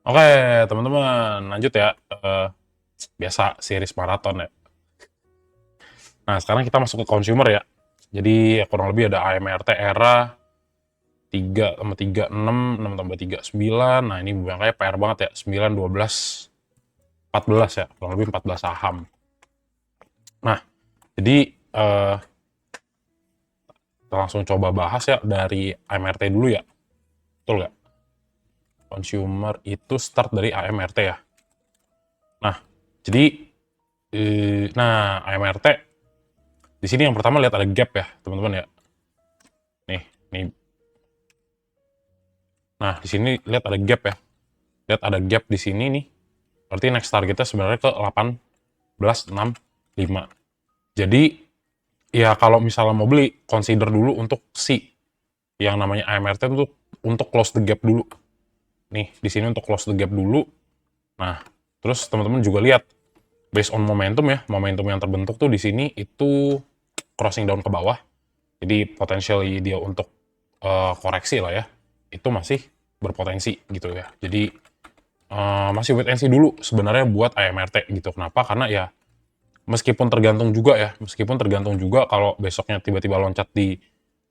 Oke, teman-teman, lanjut ya. Biasa series maraton ya. Nah, sekarang kita masuk ke consumer ya. Jadi kurang lebih ada AMRT era 3 tambah 3, 6 tambah 3, 9. Nah, ini kayak PR banget ya. 9, 12, 14 ya. Kurang lebih 14 saham. Nah, jadi kita langsung coba bahas ya dari AMRT dulu ya. Betul nggak? Consumer itu start dari AMRT ya. Nah, jadi AMRT di sini yang pertama lihat ada gap ya, teman-teman ya. Nih. Nah, di sini lihat ada gap ya. Lihat ada gap di sini nih. Berarti next targetnya sebenarnya ke 1865. Jadi, ya kalau misalnya mau beli, consider dulu untuk si yang namanya AMRT itu untuk close the gap dulu. Nih, di sini untuk close the gap dulu. Nah, terus teman-teman juga lihat based on momentum ya, momentum yang terbentuk tuh di sini itu crossing down ke bawah. Jadi potentially dia untuk koreksi lah ya. Itu masih berpotensi gitu ya. Jadi masih wait and see dulu sebenarnya buat AMRT gitu. Kenapa? Karena ya meskipun tergantung juga kalau besoknya tiba-tiba loncat di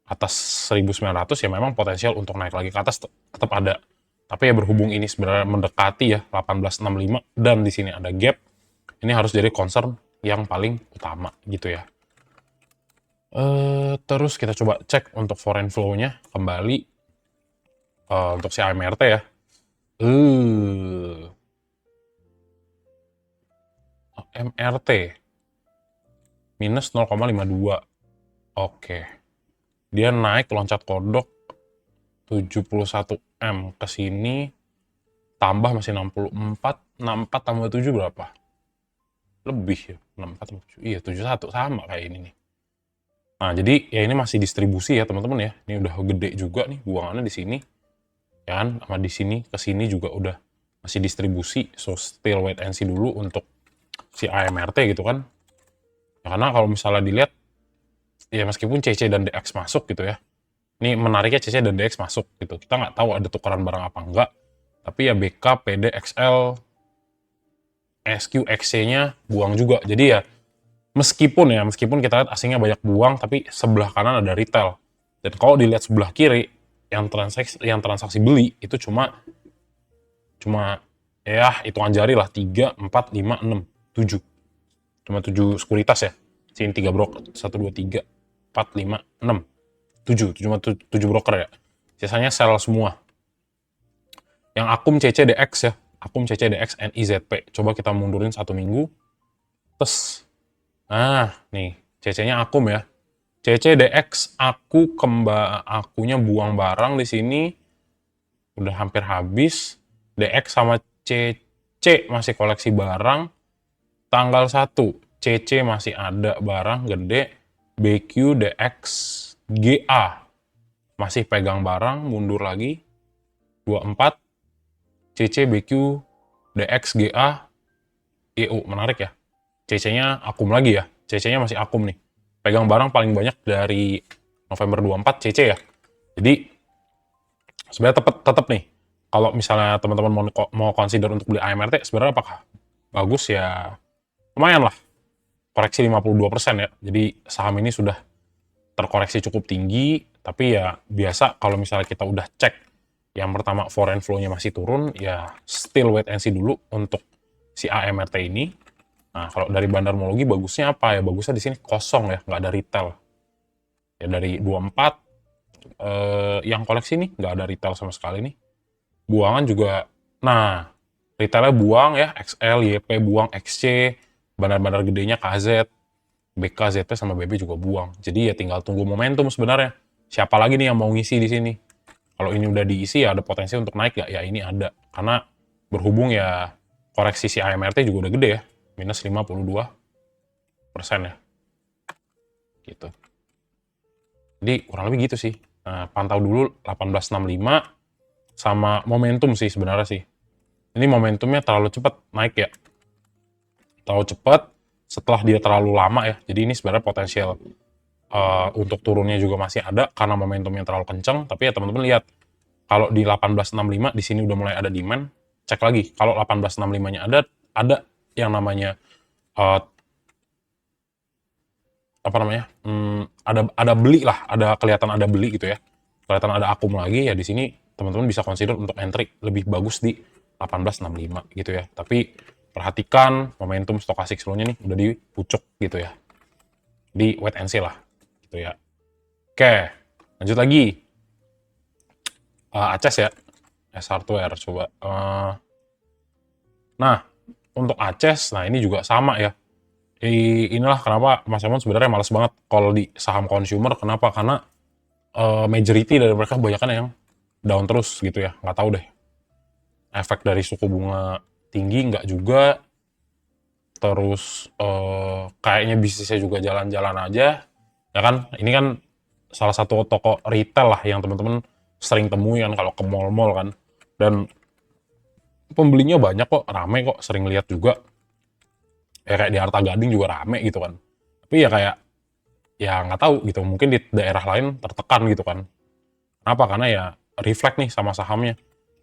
atas 1900 ya memang potensial untuk naik lagi ke atas tetap ada. Tapi ya berhubung ini sebenarnya mendekati ya 1865 dan di sini ada gap, ini harus jadi concern yang paling utama gitu ya. Terus kita coba cek untuk foreign flow-nya kembali untuk si AMRT ya. MRT minus 0,52. Oke. Dia naik loncat kodok 71 M ke sini tambah masih 64, 64 tambah 7 berapa? Lebih ya, 64 tambah 7. Iya, 71 sama kayak ini nih. Nah, jadi ya ini masih distribusi ya, teman-teman ya. Ini udah gede juga nih buangannya di sini. Ya kan, sama di sini ke sini juga udah masih distribusi. So still wait and see dulu untuk si AMRT gitu kan. Ya, karena kalau misalnya dilihat ya meskipun CC dan DX masuk gitu ya. Ini menariknya CC dan DX masuk gitu. Kita nggak tahu ada tukaran barang apa enggak. Tapi ya BK, PD, XL, SQ, XC-nya buang juga. Jadi ya meskipun kita lihat asingnya banyak buang, tapi sebelah kanan ada retail. Dan kalau dilihat sebelah kiri, yang transaksi beli itu cuma ya hitungan jari lah 3, 4, 5, 6, 7. Cuma 7 sekuritas ya. Sini 3 broker, 1, 2, 3, 4, 5, 6, 7. Cuma 7 broker ya. Sisanya sell semua. Yang akum CCDX ya. Akum CCDX NIZP. Coba kita mundurin 1 minggu. Terus, nah nih CC-nya akum ya. CCDX akunya buang barang di sini udah hampir habis. DX sama CC masih koleksi barang. Tanggal 1 CC masih ada barang gede. BQ DX GA masih pegang barang, mundur lagi. 24 CC BQ DX GA EU, menarik ya. CC-nya akum lagi ya. CC-nya masih akum nih. Pegang barang paling banyak dari November 24 CC ya. Jadi sebenarnya tetap nih. Kalau misalnya teman-teman mau consider untuk beli AMRT, sebenarnya apakah bagus ya? Lumayan lah. Koreksi 52% ya. Jadi saham ini sudah terkoreksi cukup tinggi, tapi ya biasa kalau misalnya kita udah cek yang pertama foreign flow-nya masih turun, ya still wait and see dulu untuk si AMRT ini. Nah, kalau dari bandarmologi bagusnya apa ya? Bagusnya di sini kosong ya, nggak ada retail. Ya dari 24 yang koleksi nih nggak ada retail sama sekali nih. Buangan juga, nah retailnya buang ya, XL, YP buang, XC, bandar-bandar gedenya KZ, BK, ZP sama BB juga buang. Jadi ya tinggal tunggu momentum sebenarnya. Siapa lagi nih yang mau ngisi di sini? Kalau ini udah diisi ya ada potensi untuk naik ya, ya ini ada. Karena berhubung ya koreksi si AMRT juga udah gede ya, minus 52% ya. Gitu. Jadi kurang lebih gitu sih. Nah, pantau dulu 1865 sama momentum sih sebenarnya sih. Ini momentumnya terlalu cepat naik ya. Terlalu cepat setelah dia terlalu lama ya. Jadi ini sebenarnya potensial untuk turunnya juga masih ada karena momentumnya terlalu kencang. Tapi ya teman-teman lihat kalau di 1865 di sini udah mulai ada demand. cek lagi. Kalau 1865-nya ada yang namanya eh, apa namanya? Ada beli lah, ada kelihatan ada beli gitu ya. Kelihatan ada akum lagi ya di sini teman-teman bisa consider untuk entry lebih bagus di 1865 gitu ya. Tapi perhatikan momentum stokastik slow-nya nih udah di pucuk gitu ya. Di wait and see lah gitu ya. Oke, lanjut lagi. Aces ya. S Hardware coba. Nah, untuk Aces, nah ini juga sama ya. Inilah kenapa Mas Emon sebenarnya males banget kalau di saham consumer. Kenapa? Karena majority dari mereka kebanyakan yang down terus gitu ya. Nggak tahu deh. Efek dari suku bunga tinggi nggak juga. Terus kayaknya bisnisnya juga jalan-jalan aja. Ya kan, ini kan salah satu toko retail lah yang teman-teman sering temui kan kalau ke mall-mall kan. Dan pembelinya banyak kok, rame kok, sering lihat juga. Ya kayak di Harta Gading juga rame gitu kan. Tapi ya kayak, ya nggak tahu gitu, mungkin di daerah lain tertekan gitu kan. Kenapa? Karena ya reflect nih sama sahamnya.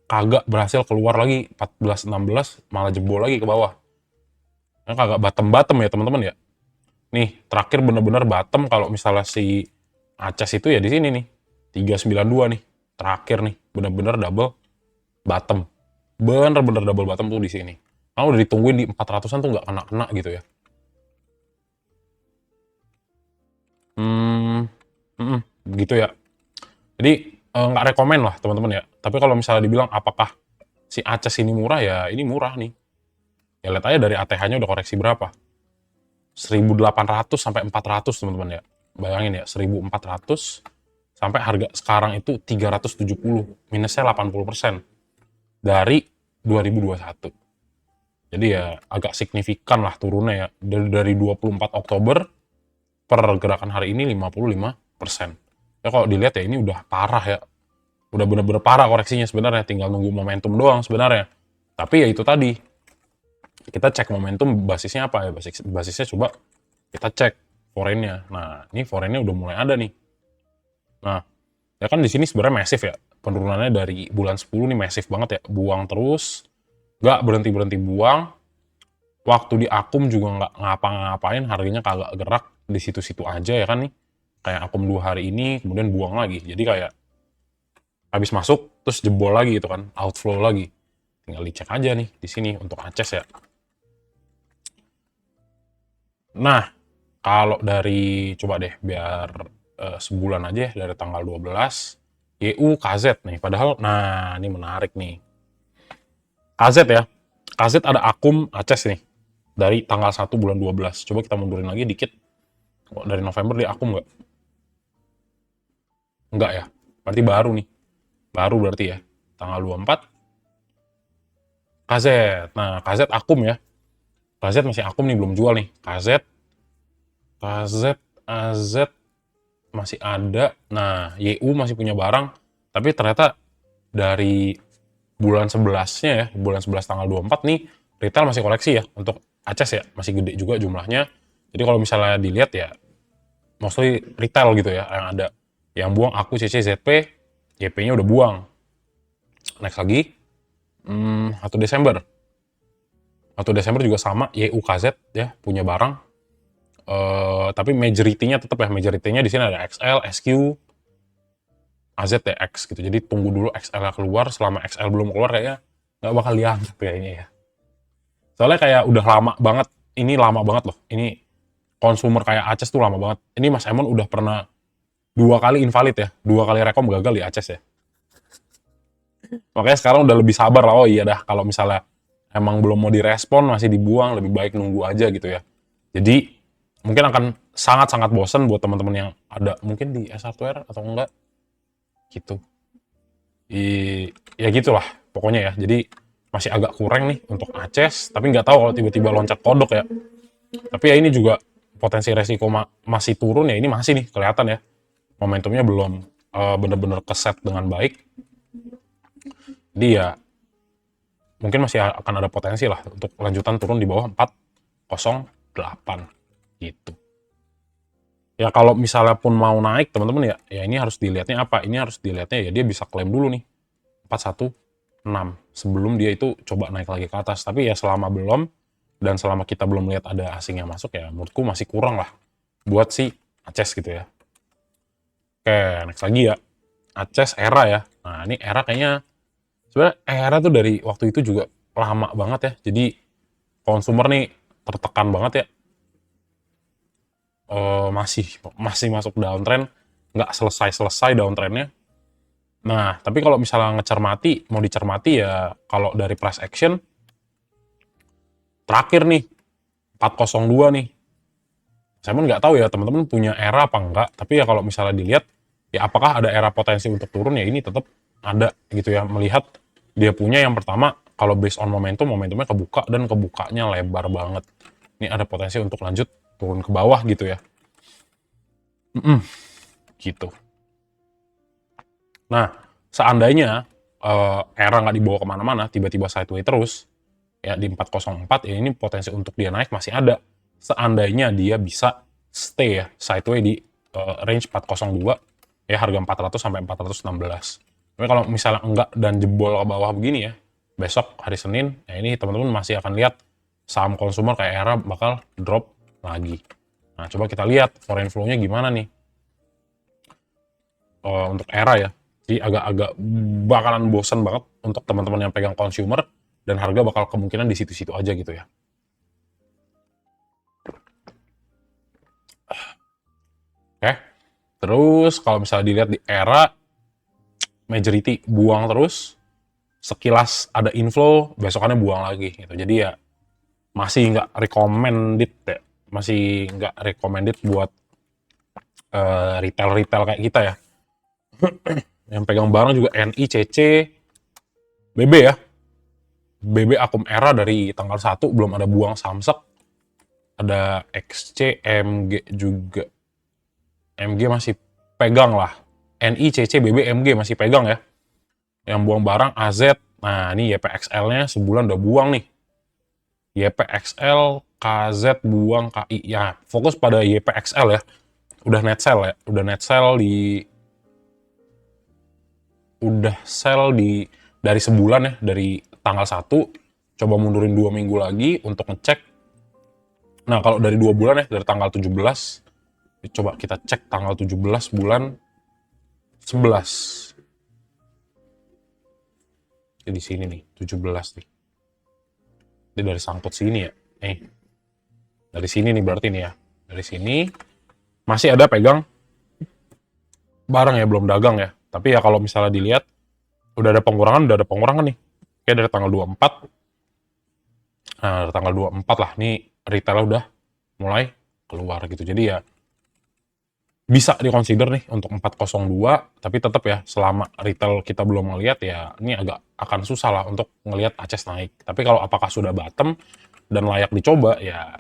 Kagak berhasil keluar lagi, 14-16 malah jebol lagi ke bawah. Nah, kagak bottom-bottom ya teman-teman ya. Nih, terakhir bener-bener bottom kalau misalnya si Aces itu ya di sini nih. 392 nih. Terakhir nih, bener-bener double bottom. Bener-bener double bottom tuh di sini. Kalau udah ditungguin di 400-an tuh nggak kena-kena gitu ya. Hmm, gitu ya. Jadi nggak rekomen lah teman-teman ya. Tapi kalau misalnya dibilang apakah si Aces ini murah ya, ini murah nih. Ya lihat aja dari ATH-nya udah koreksi berapa. 1.800 sampai 400 teman-teman ya. Bayangin ya, 1.400 sampai harga sekarang itu 370, minusnya 80% dari 2021. Jadi ya agak signifikan lah turunnya ya. Dari 24 Oktober pergerakan hari ini 55%. Ya kalau dilihat ya ini udah parah ya. Udah bener-bener parah koreksinya sebenarnya, tinggal nunggu momentum doang sebenarnya. Tapi ya itu tadi, kita cek momentum basisnya apa ya, basisnya coba kita cek foreign-nya. Nah, ini foreign-nya udah mulai ada nih. Nah, ya kan di sini sebenarnya masif ya. Penurunannya dari bulan 10 nih masif banget ya. Buang terus, nggak berhenti-berhenti buang. Waktu di akum juga nggak ngapa-ngapain, harganya kagak gerak di situ-situ aja ya kan nih. Kayak akum 2 hari ini, kemudian buang lagi. Jadi kayak habis masuk, terus jebol lagi gitu kan, outflow lagi. Tinggal dicek aja nih di sini untuk Aces ya. Nah, kalau dari, coba deh biar sebulan aja ya, dari tanggal 12, YU KZ nih. Padahal, nah ini menarik nih. KZ ya, KZ ada akum Aces nih. Dari tanggal 1 bulan 12. Coba kita mundurin lagi dikit. Kok dari November dia akum nggak? Nggak ya. Berarti baru nih. Baru berarti ya. Tanggal 24, KZ. Nah, KZ akum ya. KZ masih akum nih, belum jual nih. KZ, AZ masih ada. Nah, YU masih punya barang. Tapi ternyata dari bulan 11-nya ya, bulan 11 tanggal 24 nih, retail masih koleksi ya. Untuk Aces ya, masih gede juga jumlahnya. Jadi kalau misalnya dilihat ya, mostly retail gitu ya, yang ada. Yang buang aku CC ZP, YP-nya udah buang. Next lagi, 1 Desember. 1 Desember juga sama, YUKZ ya, punya barang. Tapi majority-nya tetap ya, majority-nya di sini ada XL, SQ, AZTX gitu. Jadi tunggu dulu XL keluar, selama XL belum keluar kayaknya nggak bakal diangkat kayaknya ya. Soalnya kayak udah lama banget, ini lama banget loh. Ini consumer kayak Aces tuh lama banget. Ini Mas Emon udah pernah 2 kali invalid ya, 2 kali rekom gagal di Aces ya. Makanya sekarang udah lebih sabar lah, oh iya dah kalau misalnya emang belum mau direspon, masih dibuang, lebih baik nunggu aja gitu ya. Jadi mungkin akan sangat-sangat bosen buat teman-teman yang ada mungkin di S Hardware atau enggak gitu. Ya gitulah pokoknya ya. Jadi masih agak kurang nih untuk Aces, tapi nggak tahu kalau tiba-tiba loncat kodok ya. Tapi ya ini juga potensi resiko masih turun ya, ini masih nih kelihatan ya. Momentumnya belum bener-bener keset dengan baik. Jadi ya mungkin masih akan ada potensi lah untuk lanjutan turun di bawah 408 gitu. Ya kalau misalnya pun mau naik teman-teman ya ini harus dilihatnya apa? Ini harus dilihatnya ya dia bisa klaim dulu nih 41 6 sebelum dia itu coba naik lagi ke atas. Tapi ya selama belum, dan selama kita belum lihat ada asing yang masuk, ya menurutku masih kurang lah buat si Aces gitu ya. Oke, next lagi ya. Aces Era ya. Nah, ini Era kayaknya, sebenarnya Era tuh dari waktu itu juga lama banget ya. Jadi konsumer nih tertekan banget ya. Masih masih masuk downtrend, nggak selesai downtrendnya. Nah, tapi kalau misalnya mau dicermati ya, kalau dari price action, terakhir nih, 402 nih. Saya pun nggak tahu ya, teman-teman punya era apa enggak, tapi ya kalau misalnya dilihat, ya apakah ada era potensi untuk turun, ya ini tetap ada gitu ya, melihat dia punya yang pertama, kalau based on momentumnya kebuka, dan kebukanya lebar banget. Ini ada potensi untuk lanjut turun ke bawah gitu ya. Gitu. Nah, seandainya era nggak dibawa kemana-mana, tiba-tiba sideway terus, ya di 404, ya ini potensi untuk dia naik masih ada. Seandainya dia bisa stay ya, sideway di range 402, ya harga 400 sampai 416. Tapi kalau misalnya enggak dan jebol ke bawah begini ya, besok hari Senin, ya ini teman-teman masih akan lihat saham konsumer kayak Era bakal drop lagi. Nah, coba kita lihat foreign flow-nya gimana nih. Untuk Era ya. Jadi agak-agak bakalan bosen banget untuk teman-teman yang pegang consumer, dan harga bakal kemungkinan di situ-situ aja gitu ya. Oke. Terus kalau misalnya dilihat di Era, majority buang terus, sekilas ada inflow, besokannya buang lagi gitu. Jadi ya masih nggak recommended ya. Masih nggak recommended buat retail-retail kayak kita ya. Yang pegang barang juga NI, CC, BB ya. BB Akum Era dari tanggal 1 belum ada buang samsek. Ada XC, MG juga. MG masih pegang lah. NI, CC, BB, MG masih pegang ya. Yang buang barang AZ. Nah, ini YPXL-nya sebulan udah buang nih. YPXL, KZ buang, KI. Ya, fokus pada YPXL ya. Udah net sell ya. Udah sell dari sebulan ya, dari tanggal 1, coba mundurin 2 minggu lagi untuk ngecek. Nah, kalau dari 2 bulan ya, dari tanggal 17, coba kita cek tanggal 17 bulan 11. Di sini nih, 17 nih. Ini dari sangkut sini ya. Dari sini nih berarti nih ya. Dari sini masih ada pegang barang ya, belum dagang ya. Tapi ya kalau misalnya dilihat, udah ada pengurangan nih. Kayak dari tanggal 24. Nah, dari tanggal 24 lah, nih retail udah mulai keluar gitu. Jadi ya bisa di-consider nih untuk 402, tapi tetap ya selama retail kita belum ngelihat, ya ini agak akan susah lah untuk ngelihat Aces naik. Tapi kalau apakah sudah bottom dan layak dicoba, ya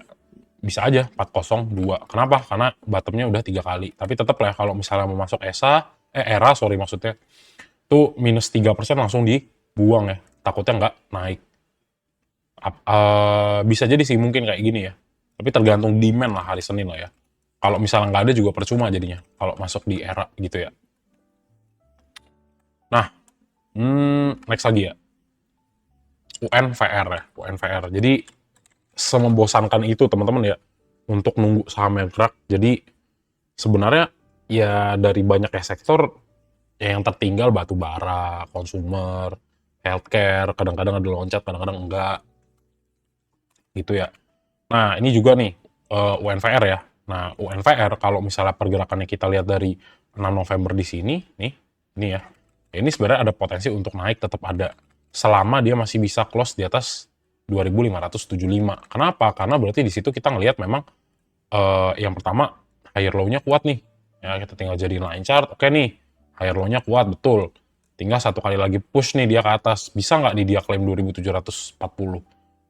bisa aja 402. Kenapa? Karena bottomnya udah 3 kali. Tapi tetap lah kalau misalnya mau masuk Era maksudnya, tuh minus 3% langsung dibuang ya. Takutnya nggak naik. Bisa jadi sih mungkin kayak gini ya. Tapi tergantung demand lah hari Senin lah ya. Kalau misalnya nggak ada juga percuma jadinya. Kalau masuk di Era gitu ya. Nah, next lagi ya. UNVR ya. UNVR. Jadi semembosankan itu teman-teman ya untuk nunggu saham yang gerak. Jadi sebenarnya ya dari banyak ya sektor ya, yang tertinggal batu bara, consumer, healthcare, kadang-kadang ada loncat, kadang-kadang enggak gitu ya. Nah, ini juga nih UNVR ya. Nah, UNVR kalau misalnya pergerakannya kita lihat dari 6 November di sini nih, ini ya. Ini sebenarnya ada potensi untuk naik, tetap ada selama dia masih bisa close di atas 2575. Kenapa? Karena berarti di situ kita ngelihat memang yang pertama higher low-nya kuat nih. Ya, kita tinggal jadiin line chart. Oke nih, higher low-nya kuat betul. Tinggal satu kali lagi push nih dia ke atas. Bisa nggak nih dia klaim 2740?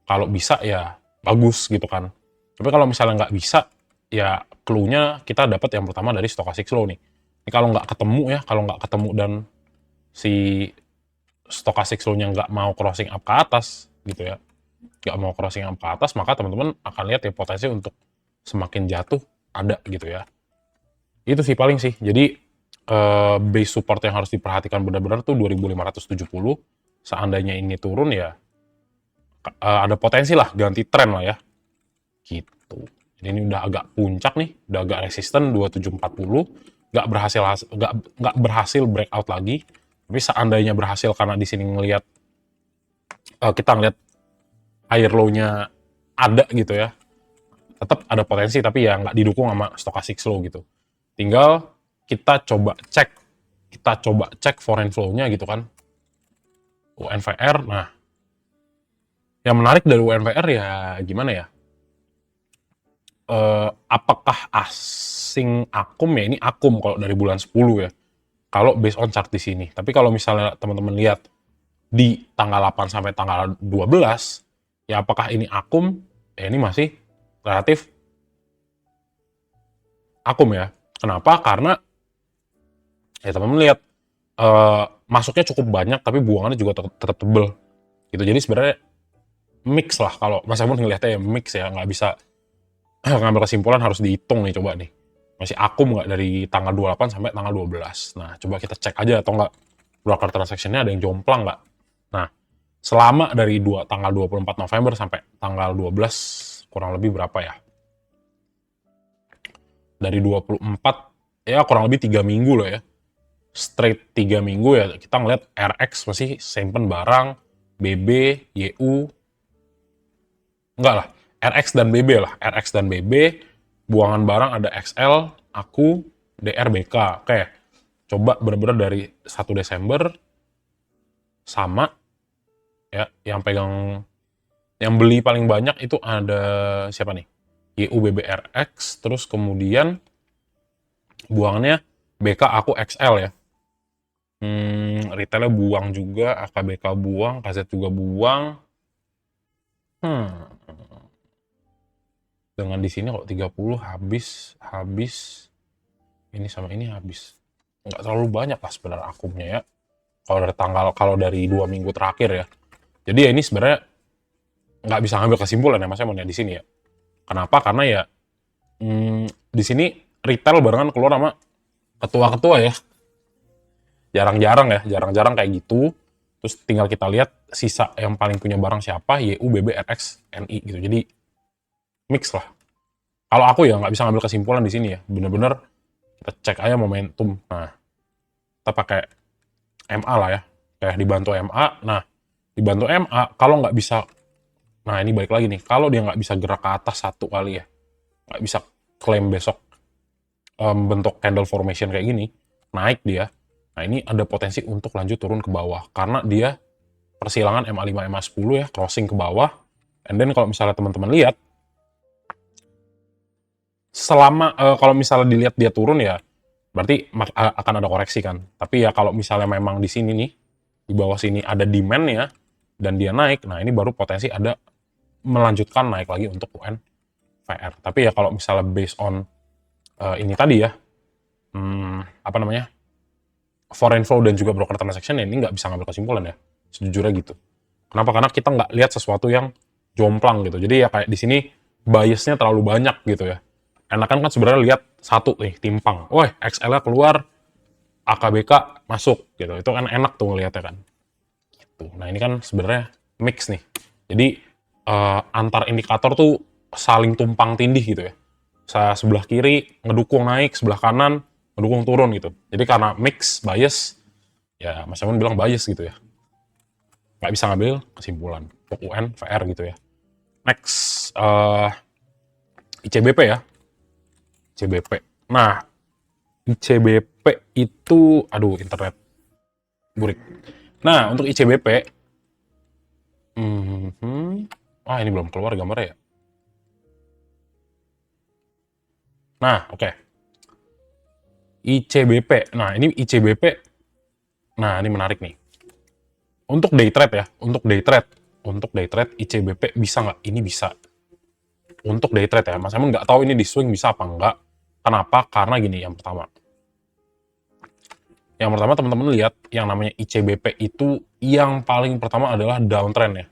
Kalau bisa ya bagus gitu kan. Tapi kalau misalnya nggak bisa, ya clue-nya kita dapat yang pertama dari stochastic slow nih. Ini kalau nggak ketemu dan si stochastic slow-nya nggak mau crossing up ke atas gitu ya, nggak mau crossing up ke atas, maka teman-teman akan lihat ya potensi untuk semakin jatuh ada gitu ya. Itu sih paling sih. Jadi base support yang harus diperhatikan benar-benar tuh 2570 seandainya ini turun ya ada potensi lah ganti tren lah ya. Gitu. Jadi ini udah agak puncak nih, udah agak resisten 2740, nggak berhasil breakout lagi. Tapi seandainya berhasil karena di sini kita ngeliat higher low-nya ada gitu ya, tetap ada potensi tapi ya nggak didukung sama stochastic slow gitu. Tinggal kita coba cek foreign flow-nya gitu kan. UNVR, nah yang menarik dari UNVR ya gimana ya? Apakah asing akum ya, ini akum kalau dari bulan 10 ya. Kalau based on chart di sini. Tapi kalau misalnya teman-teman lihat di tanggal 8 sampai tanggal 12, ya apakah ini akum? Ya ini masih relatif akum ya. Kenapa? Karena ya teman-teman lihat masuknya cukup banyak tapi buangannya juga tetap tebel. Gitu. Jadi sebenarnya mix lah kalau Mas Amun ngelihatnya ya mix ya, nggak bisa ngambil kesimpulan harus dihitung nih coba nih. Masih akum nggak dari tanggal 28 sampai tanggal 12. Nah, coba kita cek aja atau nggak broker transaction-nya ada yang jomplang nggak. Nah, selama dari tanggal 24 November sampai tanggal 12 kurang lebih berapa ya? Dari 24 ya kurang lebih 3 minggu loh ya. Straight 3 minggu ya kita ngeliat RX masih simpen barang, BB, YU, enggak lah, RX dan BB lah, RX dan BB, buangan barang ada XL, aku, DRBK. Oke, coba bener-bener dari 1 Desember sama ya, yang beli paling banyak itu ada siapa nih? YU BBRX, terus kemudian buangannya BK aku XL ya. Retailnya buang juga, AKBK buang, KZ juga buang. Dengan di sini kok 30 habis. Ini sama ini habis. Nggak terlalu banyak lah sebenarnya akumnya ya. Kalau dari 2 minggu terakhir ya. Jadi ya ini sebenarnya nggak bisa ngambil kesimpulan ya Mas Emon ya di sini ya. Kenapa? Karena ya di sini retail barengan keluar sama ketua-ketua ya. Jarang-jarang kayak gitu. Terus tinggal kita lihat sisa yang paling punya barang siapa, YU, BB, RX, NI gitu. Jadi mix lah. Kalau aku ya nggak bisa ngambil kesimpulan di sini ya. Bener-bener kita cek aja momentum. Nah, kita pakai MA lah ya. Kayak dibantu MA. Nah, dibantu MA, kalau nggak bisa, nah ini balik lagi nih. Kalau dia nggak bisa gerak ke atas satu kali ya, nggak bisa klaim besok bentuk candle formation kayak gini, naik dia. Nah, ini ada potensi untuk lanjut turun ke bawah. Karena dia persilangan MA5, MA10 ya, crossing ke bawah. And then kalau misalnya teman-teman lihat, kalau misalnya dilihat dia turun ya, berarti akan ada koreksi kan. Tapi ya kalau misalnya memang di sini nih, di bawah sini ada demand-nya, dan dia naik, nah ini baru potensi ada melanjutkan naik lagi untuk UNVR. Tapi ya kalau misalnya based on ini tadi ya, apa namanya, foreign flow dan juga broker transaction, ya ini nggak bisa ngambil kesimpulan ya, sejujurnya gitu. Kenapa? Karena kita nggak lihat sesuatu yang jomplang gitu. Jadi ya kayak di sini biasnya terlalu banyak gitu ya. Enakan kan sebenarnya lihat satu nih timpang, wah XL-nya keluar, AKBK masuk gitu. Itu kan enak tuh ngelihatnya kan. Gitu. Nah ini kan sebenarnya mix nih. Jadi antar indikator tuh saling tumpang tindih gitu ya. Sebelah kiri ngedukung naik, sebelah kanan ngedukung turun gitu. Jadi karena mix bias, ya Mas Yamun bilang bias gitu ya. Nggak bisa ngambil kesimpulan untuk UN, VR gitu ya. Next, ICBP ya. ICBP. Nah, ICBP itu, aduh internet burik. Nah, untuk ICBP, wah ini belum keluar gambarnya ya. Nah, oke. ICBP. Nah, ini ICBP. Nah, ini menarik nih. Untuk day trade ya, untuk day trade ICBP bisa nggak? Ini bisa. Untuk day trade ya, Mas Emang nggak tahu ini di swing bisa apa enggak. Kenapa? Karena gini, yang pertama teman-teman lihat yang namanya ICBP itu yang paling pertama adalah downtrend ya.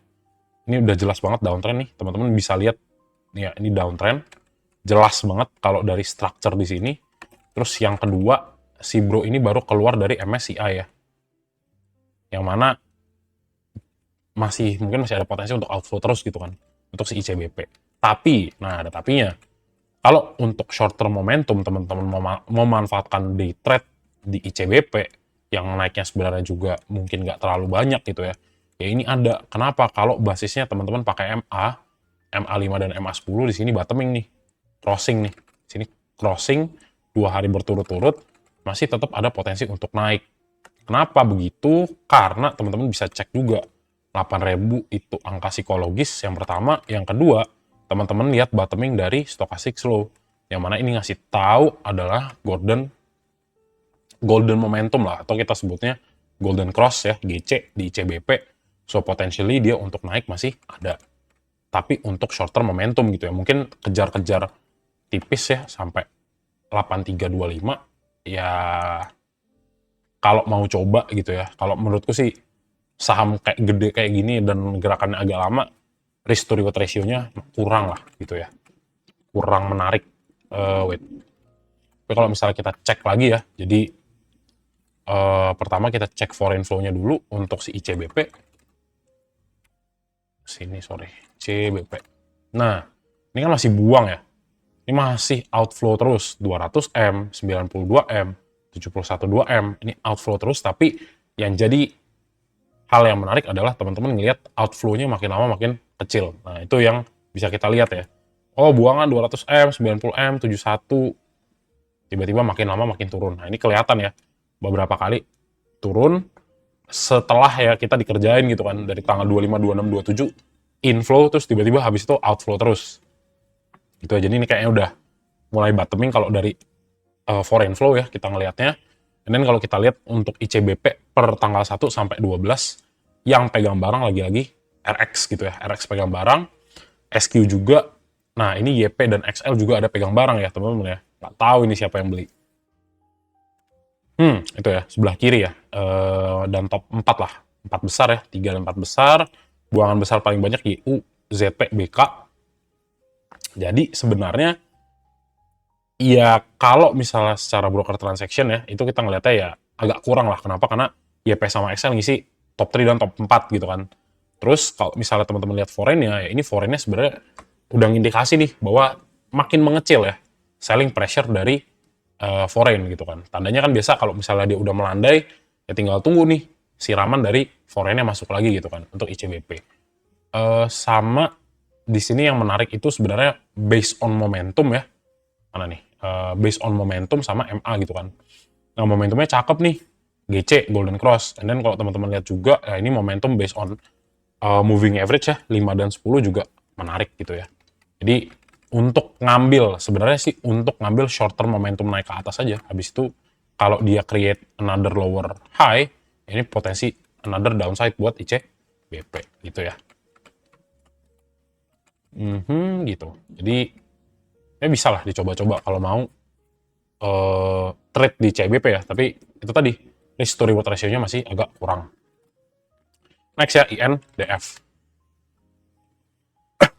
Ini udah jelas banget downtrend nih, teman-teman bisa lihat nih ya, ini downtrend. Jelas banget kalau dari structure di sini. Terus yang kedua, si bro ini baru keluar dari MSCI ya. Yang mana mungkin masih ada potensi untuk outflow terus gitu kan untuk si ICBP. Tapi, nah ada tapinya. Kalau untuk short term momentum teman-teman mau manfaatkan day trade di ICBP yang naiknya sebenarnya juga mungkin nggak terlalu banyak gitu ya. Ya ini ada. Kenapa? Kalau basisnya teman-teman pakai MA5 dan MA10 di sini bottoming nih. Crossing nih. Sini crossing 2 hari berturut-turut masih tetap ada potensi untuk naik. Kenapa begitu? Karena teman-teman bisa cek juga 8.000 itu angka psikologis yang pertama, yang kedua teman-teman lihat bottoming dari stochastic slow, yang mana ini ngasih tahu adalah golden momentum lah, atau kita sebutnya golden cross ya, GC di ICBP. So potentially dia untuk naik masih ada, tapi untuk short term momentum gitu ya, mungkin kejar-kejar tipis ya sampai 8325 ya. Kalau mau coba gitu ya, kalau menurutku sih saham kayak gede kayak gini dan gerakannya agak lama, risk to reward ratio-nya kurang lah gitu ya, kurang menarik. Wait, tapi kalau misalnya kita cek lagi ya, jadi pertama kita cek foreign flow-nya dulu untuk si ICBP. Sini sorry, CBP. Nah, ini kan masih buang ya. Ini masih outflow terus, 200M, 92M, 712M. Ini outflow terus, tapi yang jadi hal yang menarik adalah teman-teman ngelihat outflow-nya makin lama makin kecil. Nah, itu yang bisa kita lihat ya. Oh, buangan 200M, 90M, 71. Tiba-tiba makin lama makin turun. Nah, ini kelihatan ya. Beberapa kali turun setelah ya kita dikerjain gitu kan. Dari tanggal 25, 26, 27, inflow, terus tiba-tiba habis itu outflow terus. Gitu aja. Jadi ini kayaknya udah mulai bottoming kalau dari foreign flow ya kita ngelihatnya. Dan kalau kita lihat untuk ICBP per tanggal 1 sampai 12 yang pegang barang lagi-lagi RX gitu ya. RX pegang barang, SQ juga. Nah, ini YP dan XL juga ada pegang barang ya, teman-teman ya. Nggak tahu ini siapa yang beli. Itu ya, sebelah kiri ya. Dan top 4 lah. 4 besar ya, 3 dan 4 besar. Buangan besar paling banyak YU, ZP, BK. Jadi sebenarnya ya kalau misalnya secara broker transaction ya, itu kita ngeliatnya ya agak kurang lah. Kenapa? Karena YP sama XL ngisi top 3 dan top 4 gitu kan. Terus kalau misalnya teman-teman lihat foreign ya ini foreignnya sebenarnya udah ngindikasi nih bahwa makin mengecil ya selling pressure dari foreign gitu kan. Tandanya kan biasa kalau misalnya dia udah melandai, ya tinggal tunggu nih siraman dari foreignnya masuk lagi gitu kan untuk ICBP. Sama di sini yang menarik itu sebenarnya based on momentum ya. Mana nih? Based on momentum sama MA gitu kan. Nah, momentumnya cakep nih. GC, Golden Cross. And then kalau teman-teman lihat juga, ya ini momentum based on moving average ya, 5 dan 10 juga menarik gitu ya. Jadi, untuk ngambil, sebenarnya sih untuk ngambil short term momentum naik ke atas aja. Habis itu, kalau dia create another lower high, ini potensi another downside buat ICBP gitu ya. Gitu. Jadi, ya bisa lah dicoba-coba kalau mau trade di CBP ya, tapi itu tadi risk to reward ratio-nya masih agak kurang. Next ya, INDF.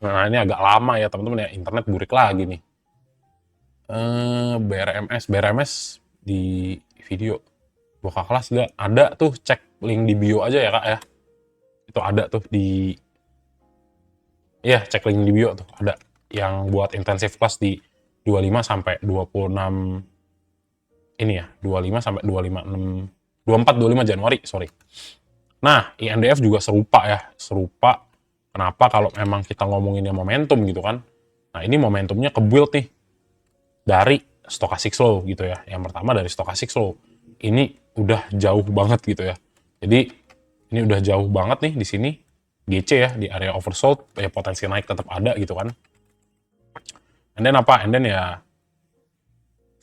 Nah, ini agak lama ya teman-teman ya, internet burik lagi nih. BRMS di video. Buka kelas gak? Ada tuh, cek link di bio aja ya kak ya. Itu ada tuh di, iya cek link di bio tuh, ada yang buat intensif kelas di 25 sampai 26 ini ya, 25 sampai 25 24 25 Januari, sorry. Nah, INDF juga serupa ya, serupa. Kenapa? Kalau memang kita ngomonginnya momentum gitu kan. Nah, ini momentumnya ke-build nih dari stochastic slow gitu ya. Yang pertama dari stochastic slow. Ini udah jauh banget gitu ya. Jadi ini udah jauh banget nih di sini. GC ya di area oversold, ya potensi naik tetap ada gitu kan. And then apa? And then ya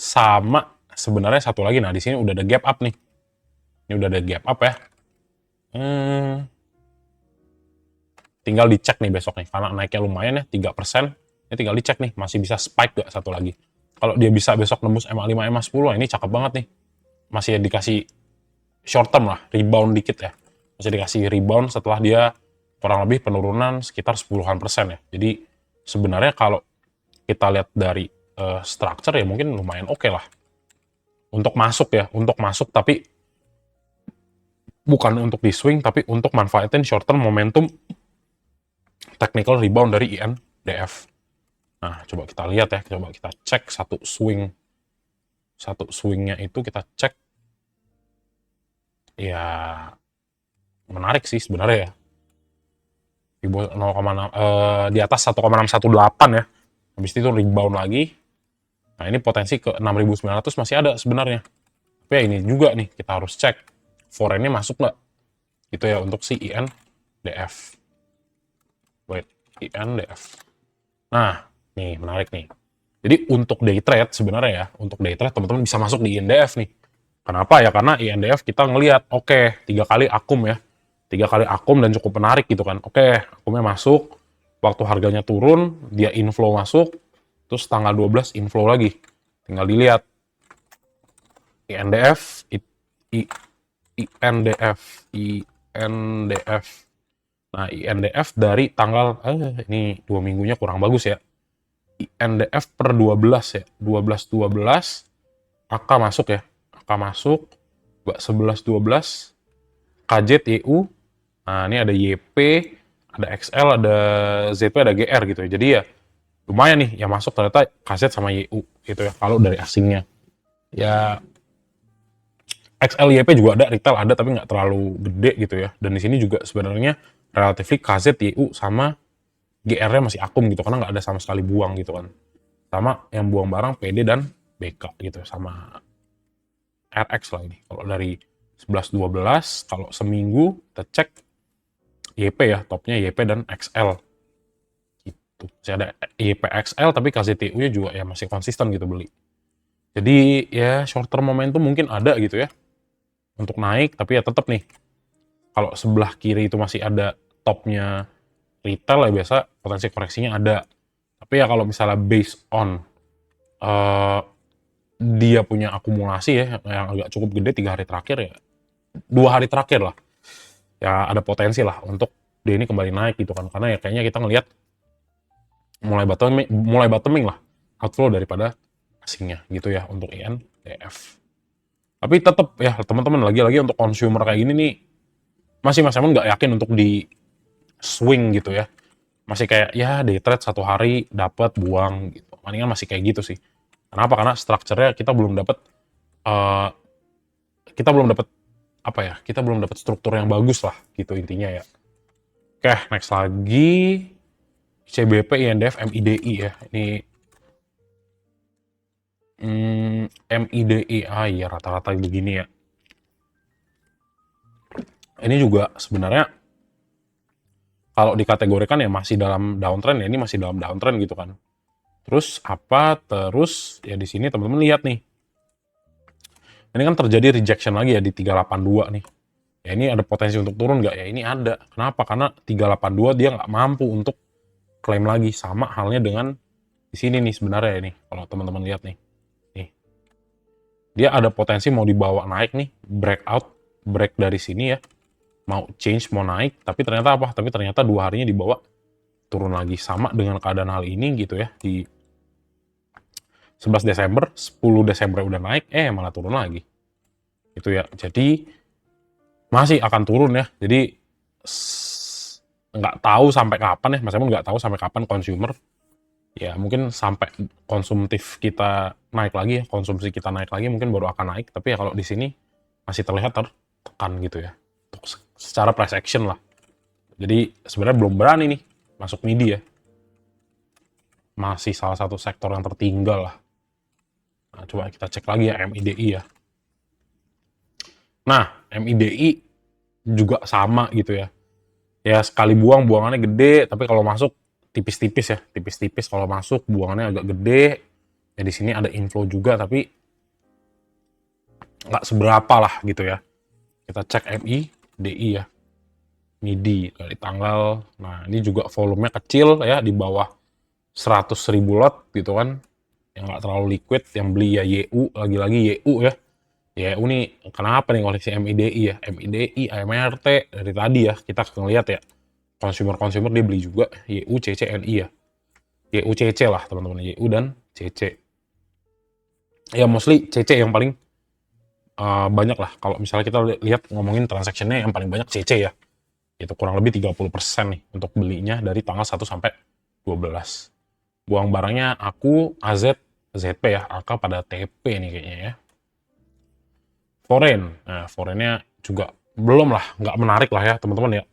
sama sebenarnya satu lagi. Nah, di sini udah ada gap up nih. Ini udah ada gap up ya. Tinggal dicek nih besok nih, karena naiknya lumayan ya 3%. Ini tinggal dicek nih masih bisa spike gak satu lagi. Kalau dia bisa besok nembus MA5 MA10, ini cakep banget nih. Masih dikasih short term lah, rebound dikit ya. Masih dikasih rebound setelah dia kurang lebih penurunan sekitar 10-an% ya. Jadi sebenarnya kalau kita lihat dari structure ya mungkin lumayan oke lah untuk masuk ya, untuk masuk. Tapi bukan untuk di swing, tapi untuk manfaatin short term momentum technical rebound dari INDF. Nah, coba kita lihat ya, coba kita cek satu swingnya itu kita cek, ya menarik sih sebenarnya ya. Di bawah 0,6, di atas 1,618 ya. Habis itu rebound lagi. Nah, ini potensi ke 6.900 masih ada sebenarnya. Tapi ya ini juga nih, kita harus cek foreign-nya masuk nggak. Gitu ya, untuk si INDF. Wait, INDF. Nah, nih menarik nih. Jadi untuk day trade sebenarnya ya, untuk day trade teman-teman bisa masuk di INDF nih. Kenapa ya? Karena INDF kita ngelihat, oke, 3 kali akum ya. 3 kali akum dan cukup menarik gitu kan. Oke, akumnya masuk, waktu harganya turun, dia inflow masuk, terus tanggal 12 inflow lagi. Tinggal dilihat. INDF, INDF. Nah, INDF dari tanggal, ini 2 minggunya kurang bagus ya. INDF per 12 ya, 12 AK masuk ya, AK masuk, 11 12, KZ YU, nah ini ada YP, ada XL, ada ZP, ada GR gitu ya. Jadi ya lumayan nih yang masuk ternyata KZ sama YU gitu ya, kalau dari asingnya. Ya XL YP juga ada, retail ada tapi nggak terlalu gede gitu ya. Dan di sini juga sebenarnya relatif KZ YU sama GR-nya masih akum gitu karena nggak ada sama sekali buang gitu kan. Sama yang buang barang PD dan BK gitu sama RX lah ini. Kalau dari 11-12 kalau seminggu kita cek YP ya, topnya YP dan XL gitu. Masih ada YP XL tapi KZTU-nya juga ya masih konsisten gitu beli. Jadi ya short term momentum mungkin ada gitu ya untuk naik, tapi ya tetap nih kalau sebelah kiri itu masih ada topnya retail ya biasa potensi koreksinya ada. Tapi ya kalau misalnya based on dia punya akumulasi ya yang agak cukup gede 3 hari terakhir ya, 2 hari terakhir lah, ya ada potensi lah untuk dia ini kembali naik gitu kan. Karena ya kayaknya kita ngelihat mulai bottoming lah outflow daripada asingnya gitu ya untuk INDF. Tapi tetap ya teman-teman lagi-lagi untuk consumer kayak gini nih masih Mas Emon nggak yakin untuk di swing gitu ya. Masih kayak ya day trade 1 hari dapat buang gitu. Palingan masih kayak gitu sih. Kenapa? Karena strukturnya kita belum dapat uh, apa ya? Kita belum dapat struktur yang bagus lah gitu intinya ya. Oke, next lagi CBP, INDF, MIDI ya. Ini MIDI ya rata-rata begini ya. Ini juga sebenarnya kalau dikategorikan ya masih dalam downtrend ya, ini masih dalam downtrend gitu kan. Terus ya di sini teman-teman lihat nih. Ini kan terjadi rejection lagi ya di 382 nih. Ya ini ada potensi untuk turun nggak? Ya ini ada. Kenapa? Karena 382 dia nggak mampu untuk klaim lagi. Sama halnya dengan di sini nih sebenarnya ini. Kalau teman-teman lihat nih. Dia ada potensi mau dibawa naik nih. Break dari sini ya. Mau change, mau naik. Tapi ternyata apa? Tapi ternyata 2 harinya dibawa turun lagi. Sama dengan keadaan hal ini gitu ya. Di 11 Desember, 10 Desember udah naik, malah turun lagi. Itu ya. Jadi masih akan turun ya. Jadi nggak tahu sampai kapan ya. Mas Emon nggak tahu sampai kapan consumer. Ya mungkin sampai konsumtif kita naik lagi ya. Konsumsi kita naik lagi mungkin baru akan naik. Tapi ya kalau di sini masih terlihat tertekan gitu ya. Untuk secara price action lah. Jadi sebenarnya belum berani nih masuk MIDI ya. Masih salah satu sektor yang tertinggal lah. Nah, coba kita cek lagi ya MIDI ya. Nah, MIDI juga sama gitu ya. Ya sekali buang buangannya gede, tapi kalau masuk tipis-tipis ya, tipis-tipis kalau masuk buangannya agak gede. Ya di sini ada inflow juga tapi nggak seberapa lah gitu ya. Kita cek MIDI ya. MIDI dari tanggal. Nah, ini juga volumenya kecil ya di bawah 100.000 lot gitu kan. Yang nggak terlalu liquid, yang beli ya YU, lagi-lagi YU ya. YU nih kenapa nih koleksi MIDI ya? MIDI, AMRT dari tadi ya kita ngelihat ya. Consumer dia beli juga YU, CC, NI ya. YU, CC lah teman-teman, YU dan CC. Ya mostly CC yang paling banyak lah. Kalau misalnya kita lihat ngomongin transaksinya yang paling banyak CC ya. Itu kurang lebih 30% nih untuk belinya dari tanggal 1 sampai 12. Buang barangnya aku AZ, ZP ya, AK pada TP nih kayaknya ya. Foreign. Nah, foreignnya juga belum lah, nggak menarik lah ya teman-teman ya.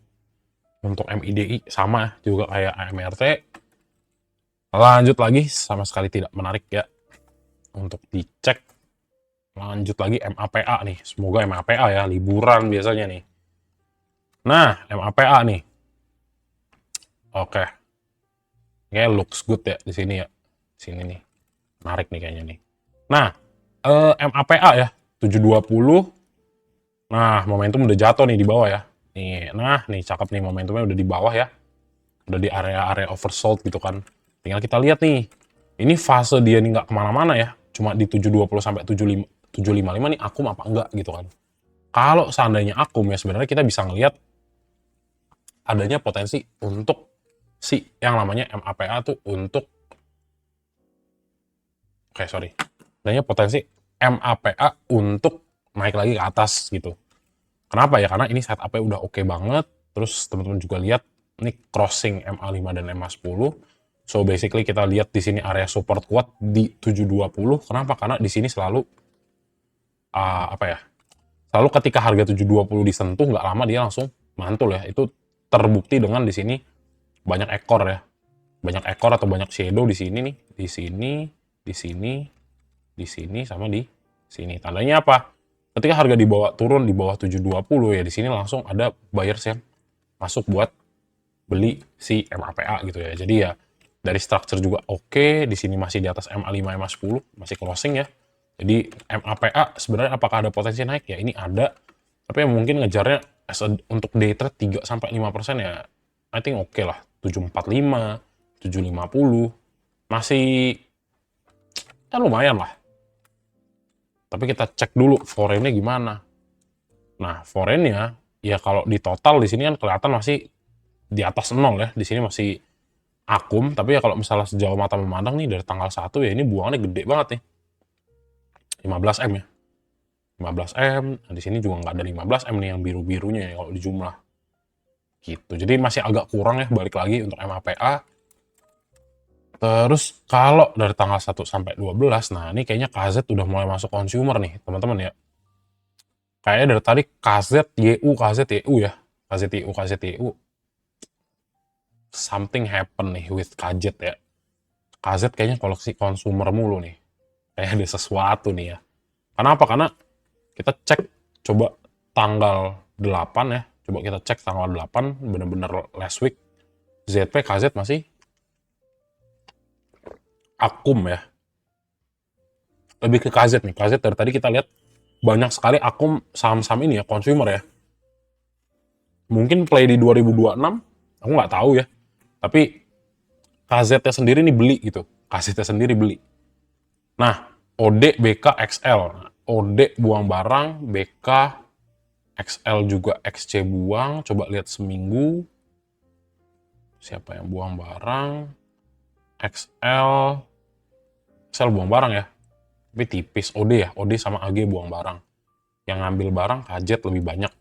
Untuk MIDI sama juga kayak AMRT. Lanjut lagi, sama sekali tidak menarik ya. Untuk dicek, lanjut lagi MAPA nih. Semoga MAPA ya, liburan biasanya nih. Nah, MAPA nih. Oke. Kayak looks good ya di sini ya. Sini nih. Menarik nih kayaknya nih. Nah, MAPA ya, 720. Nah, momentum udah jatuh nih di bawah ya. Nih, nah, nih cakep nih momentumnya udah di bawah ya. Udah di area-area oversold gitu kan. Tinggal kita lihat nih. Ini fase dia nih nggak kemana-mana ya. Cuma di 720 sampai 755 nih akum apa enggak gitu kan. Kalau seandainya akum ya sebenarnya kita bisa ngelihat adanya potensi untuk si yang namanya MAPA tuh untuk adanya potensi MAPA untuk naik lagi ke atas gitu. Kenapa ya? Karena ini setup-nya udah oke banget. Terus teman-teman juga lihat ini crossing MA5 dan MA10. So basically kita lihat di sini area support kuat di 720. Kenapa? Karena di sini selalu Selalu ketika harga 720 disentuh nggak lama dia langsung mantul ya. Itu terbukti dengan di sini banyak ekor ya. Banyak ekor atau banyak shadow di sini nih, di sini, di sini, di sini sama di sini. Tandanya apa? Ketika harga turun di bawah 720 ya di sini langsung ada buyers yang masuk buat beli si MAPA gitu ya. Jadi ya dari structure juga oke, di sini masih di atas MA5, MA10, masih closing ya. Jadi MAPA sebenarnya apakah ada potensi naik ya? Ini ada. Tapi yang mungkin ngejarnya untuk day trade 3 sampai 5% ya I think oke lah. 745, 750 masih ya lumayan lah. Tapi kita cek dulu foreignnya gimana. Nah, foreignnya ya kalau di total di sini kan kelihatan masih di atas 0 ya. Di sini masih akum, tapi ya kalau misalnya sejauh mata memandang nih dari tanggal 1 ya ini buangannya gede banget nih. 15M ya. 15M, nah di sini juga nggak ada 15M nih yang biru-birunya ya kalau di jumlah. Gitu. Jadi masih agak kurang ya balik lagi untuk MAPA. Terus kalau dari tanggal 1 sampai 12, nah ini kayaknya KZ udah mulai masuk consumer nih, teman-teman ya. Kayaknya dari tadi KZYU ya. KZYU. Something happen nih with KZ ya. KZ kayaknya koleksi consumer mulu nih. Kayak ada sesuatu nih ya. Kenapa? Karena kita cek coba tanggal 8 ya. Coba kita cek tanggal 8, bener-bener last week. ZP, KZ masih akum ya. Lebih ke KZ nih. KZ dari tadi kita lihat banyak sekali akum saham-saham ini ya, consumer ya. Mungkin play di 2026, aku nggak tahu ya. Tapi KZ-nya sendiri nih beli gitu. KZ-nya sendiri beli. Nah, OD, BK, XL. OD buang barang, BK, XL juga XC buang. Coba lihat seminggu. Siapa yang buang barang? XL buang barang ya. Tapi tipis. OD ya. OD sama AG buang barang. Yang ngambil barang KZ lebih banyak.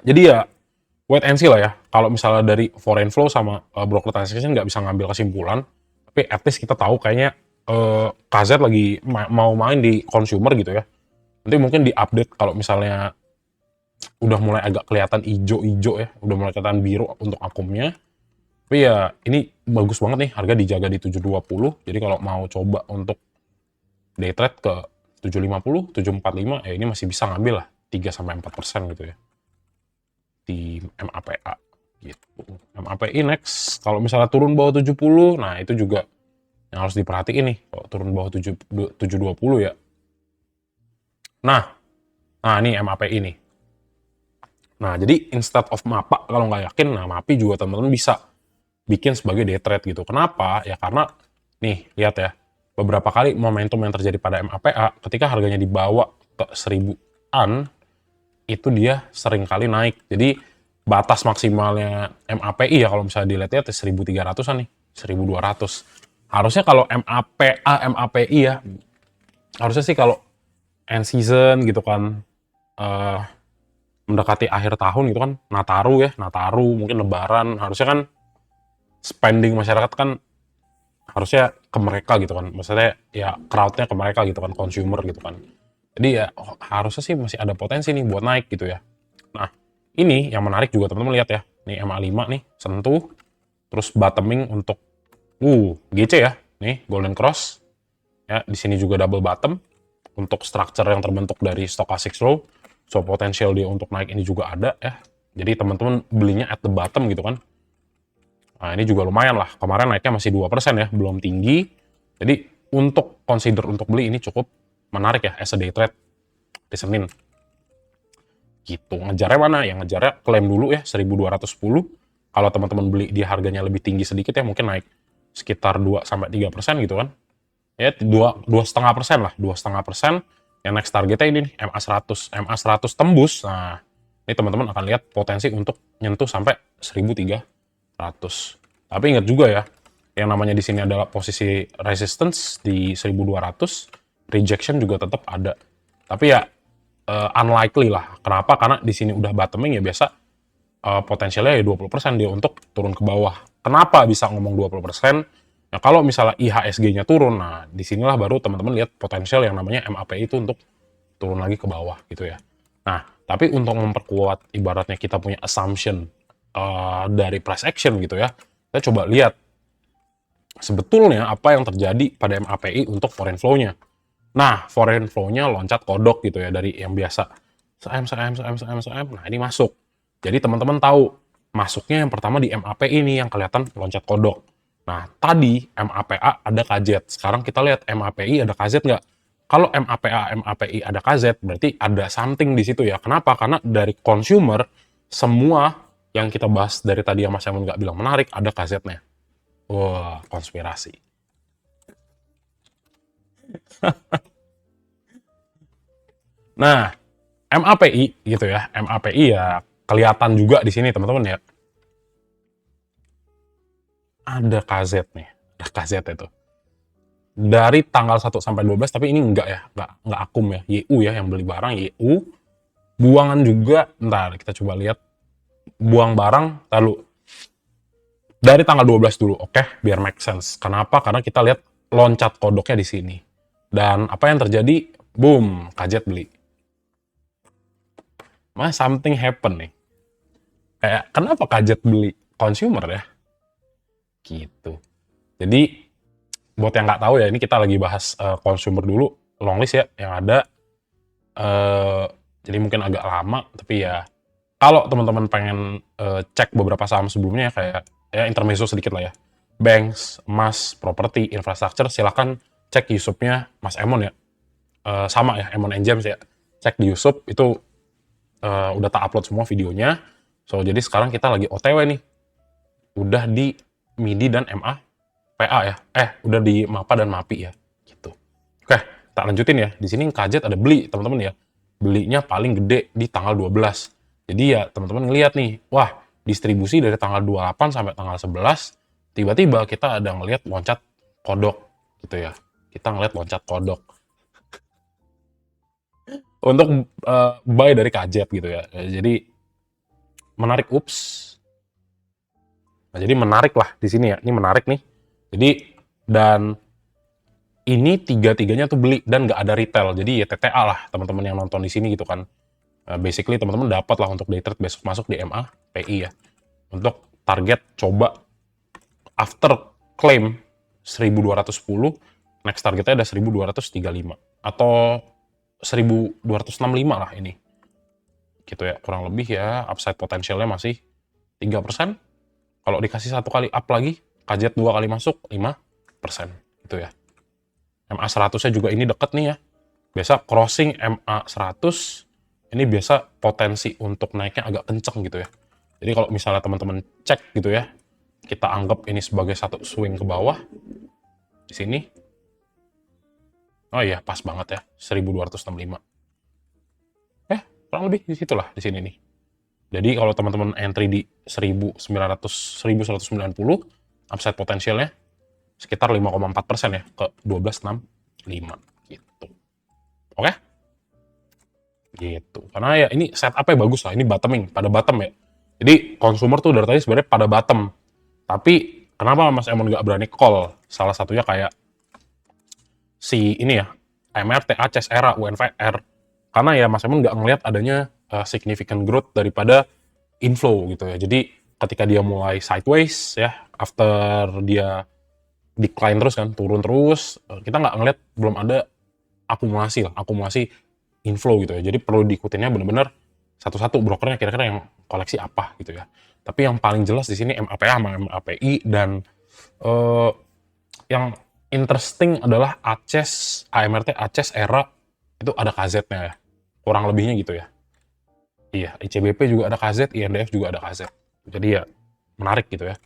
Jadi ya wait and see lah ya. Kalau misalnya dari foreign flow sama broker transaction nggak bisa ngambil kesimpulan. Tapi at least kita tahu kayaknya KZ lagi mau main di consumer gitu ya. Nanti mungkin di update kalau misalnya udah mulai agak kelihatan hijau-hijau ya, udah mulai kelihatan biru untuk akumnya. Tapi ya ini bagus banget nih harga dijaga di 720. Jadi kalau mau coba untuk day trade ke 750, 745 ya ini masih bisa ngambil lah 3 sampai 4% gitu ya. Di MAPA gitu. MAPI next kalau misalnya turun bawah 70, nah itu juga yang harus diperhatiin nih kalau turun bawah 720 ya. Nah ini MAPI nih. Nah, jadi instead of MAPA, kalau nggak yakin, nah MAPI juga teman-teman bisa bikin sebagai day trade gitu. Kenapa? Ya karena, nih, lihat ya, beberapa kali momentum yang terjadi pada MAPA, ketika harganya dibawa ke 1000-an, itu dia sering kali naik. Jadi, batas maksimalnya MAPI ya, kalau misalnya dilihat-lihat, 1300-an nih, 1200. Harusnya kalau MAPI ya, harusnya sih kalau end season gitu kan, eh, mendekati akhir tahun gitu kan, Nataru mungkin Lebaran, harusnya kan spending masyarakat kan harusnya ke mereka gitu kan, maksudnya ya crowd-nya ke mereka gitu kan, consumer gitu kan. Jadi ya harusnya sih masih ada potensi nih buat naik gitu ya. Nah, ini yang menarik juga teman-teman lihat ya. Nih MA5 nih sentuh, terus bottoming untuk GC ya. Nih Golden Cross. Ya, di sini juga double bottom untuk structure yang terbentuk dari stochastic slow. So potensial dia untuk naik ini juga ada ya. Jadi teman-teman belinya at the bottom gitu kan. Nah, ini juga lumayan lah. Kemarin naiknya masih 2% ya, belum tinggi. Jadi untuk consider untuk beli ini cukup menarik ya as a day trade di Senin. Gitu. Ngejarnya mana? Yang ngejarnya klaim dulu ya 1210. Kalau teman-teman beli di harganya lebih tinggi sedikit ya mungkin naik sekitar 2-3% gitu kan. Ya 2,5% lah, 2,5%. Yang next targetnya ini nih MA100 tembus. Nah, ini teman-teman akan lihat potensi untuk nyentuh sampai 1300. Tapi ingat juga ya, yang namanya di sini adalah posisi resistance di 1200, rejection juga tetap ada. Tapi ya unlikely lah. Kenapa? Karena di sini udah bottoming ya biasa potensialnya ya 20% dia untuk turun ke bawah. Kenapa bisa ngomong 20%? Ya kalau misalnya IHSG-nya turun, nah disinilah baru teman-teman lihat potensial yang namanya MAPI itu untuk turun lagi ke bawah gitu ya. Nah, tapi untuk memperkuat ibaratnya kita punya assumption dari price action gitu ya, kita coba lihat sebetulnya apa yang terjadi pada MAPI untuk foreign flow-nya. Nah, foreign flow-nya loncat kodok gitu ya dari yang biasa. Nah, ini masuk. Jadi teman-teman tahu, masuknya yang pertama di MAPI ini yang kelihatan loncat kodok. Nah, tadi MAPA ada KZ. Sekarang kita lihat MAPI ada KZ nggak? Kalau MAPA, MAPI ada KZ, berarti ada something di situ ya. Kenapa? Karena dari consumer, semua yang kita bahas dari tadi yang Mas Emon nggak bilang menarik, ada KZ-nya. Wah, konspirasi. Nah, MAPI gitu ya, MAPI ya kelihatan juga di sini teman-teman ya. Ada KZ nih, ada KZ itu. Dari tanggal 1 sampai 12, tapi ini enggak ya, enggak akum ya, YU ya yang beli barang, YU. Buangan juga, ntar kita coba lihat. Buang barang, lalu dari tanggal 12 dulu, oke, biar make sense. Kenapa? Karena kita lihat loncat kodoknya di sini. Dan apa yang terjadi? Boom, KZ beli. Mas something happen nih. Kayak kenapa KZ beli consumer ya? Gitu. Jadi buat yang nggak tahu ya, ini kita lagi bahas consumer dulu, longlist ya yang ada. Jadi mungkin agak lama, tapi ya kalau teman-teman pengen cek beberapa saham sebelumnya kayak ya intermezzo sedikit lah ya. Banks, emas, properti, infrastruktur, silahkan cek YouTube-nya Mas Emon ya. Sama ya, Emon and James ya. Cek di YouTube itu udah tak upload semua videonya. So jadi sekarang kita lagi OTW nih. Udah di MIDI dan MA PA ya. Udah di MAPA dan MAPI ya. Gitu. Oke, tak lanjutin ya. Di sini KZ ada beli, teman-teman ya. Belinya paling gede di tanggal 12. Jadi ya teman-teman ngelihat nih, wah, distribusi dari tanggal 28 sampai tanggal 11, tiba-tiba kita ada ngelihat loncat kodok gitu ya. Kita ngelihat loncat kodok. Untuk buy dari KZ gitu ya. Jadi menarik, Nah, jadi menarik lah di sini ya. Ini menarik nih. Jadi dan ini tiga-tiganya tuh beli dan nggak ada retail. Jadi ya TTA lah teman-teman yang nonton di sini gitu kan. Basically teman-teman dapat lah untuk day trade besok masuk di MA PI ya. Untuk target coba after claim 1210, next targetnya ada 1235 atau 1265 lah ini. Gitu ya, kurang lebih ya upside potensialnya masih 3%. Kalau dikasih satu kali up lagi, KZ 2 kali masuk 5%. Gitu ya. MA 100-nya juga ini deket nih ya. Biasa crossing MA 100 ini biasa potensi untuk naiknya agak kenceng gitu ya. Jadi kalau misalnya teman-teman cek gitu ya, kita anggap ini sebagai satu swing ke bawah di sini. Oh iya, pas banget ya, 1265. Kurang lebih di situlah di sini nih. Jadi kalau teman-teman entry di 1190, upside potensialnya sekitar 5,4% ya ke 1265 gitu. Oke? gitu. Karena ya ini setupnya bagus lah, ini bottoming, pada bottom ya. Jadi consumer tuh dari tadi sebenarnya pada bottom. Tapi kenapa Mas Emon nggak berani call? Salah satunya kayak si ini ya, MRT, ACES, ERA, UNVR. Karena ya Mas Emon nggak ngelihat adanya significant growth daripada inflow gitu ya. Jadi ketika dia mulai sideways ya, after dia decline terus kan, turun terus, kita nggak ngelihat, belum ada akumulasi inflow gitu ya. Jadi perlu diikutinnya bener-bener satu-satu brokernya kira-kira yang koleksi apa gitu ya. Tapi yang paling jelas di sini MAPA sama MAPI, dan eh, yang interesting adalah ACES, AMRT, ACES, ERA itu ada KZ-nya ya. Kurang lebihnya gitu ya. Iya, ICBP juga ada KZ, INDF juga ada KZ. Jadi ya menarik gitu ya.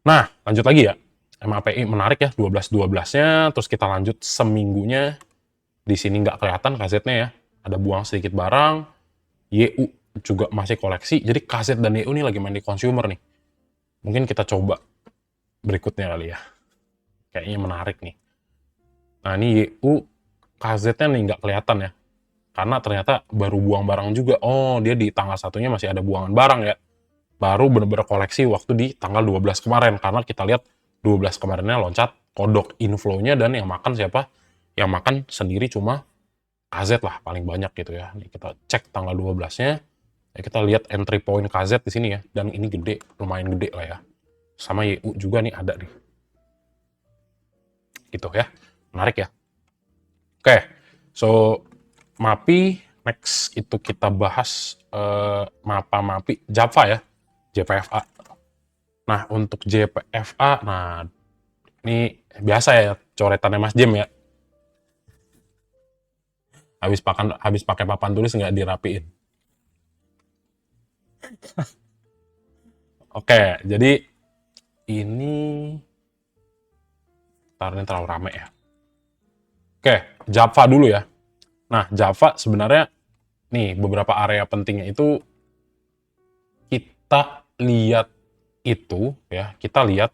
Nah, lanjut lagi ya. MAPI menarik ya, 12-12-nya, terus kita lanjut seminggunya. Di sini nggak kelihatan KZ-nya ya. Ada buang sedikit barang. YU juga masih koleksi. Jadi KZ dan YU ini lagi main di consumer nih. Mungkin kita coba berikutnya kali ya. Kayaknya menarik nih. Nah, ini YU KZ-nya nih nggak kelihatan ya. Karena ternyata baru buang barang juga. Oh, dia di tanggal satunya masih ada buangan barang ya. Baru bener-bener koleksi waktu di tanggal 12 kemarin. Karena kita lihat 12 kemarinnya loncat kodok inflow-nya, dan yang makan siapa? Yang makan sendiri cuma KZ lah paling banyak gitu ya. Nih kita cek tanggal 12-nya. Ya kita lihat entry point KZ di sini ya. Dan ini gede, lumayan gede lah ya. Sama YU juga nih ada nih. Gitu ya. Menarik ya. Oke. So, MAPI next itu kita bahas MAPA-MAPI Java ya. JPFA. Nah, untuk JPFA, nah ini biasa ya coretannya Mas Jem ya. Habis pakai papan tulis nggak dirapiin. Oke, jadi ini ini terlalu rame ya. Oke, Java dulu ya. Nah, Java sebenarnya nih beberapa area pentingnya itu kita lihat itu ya, kita lihat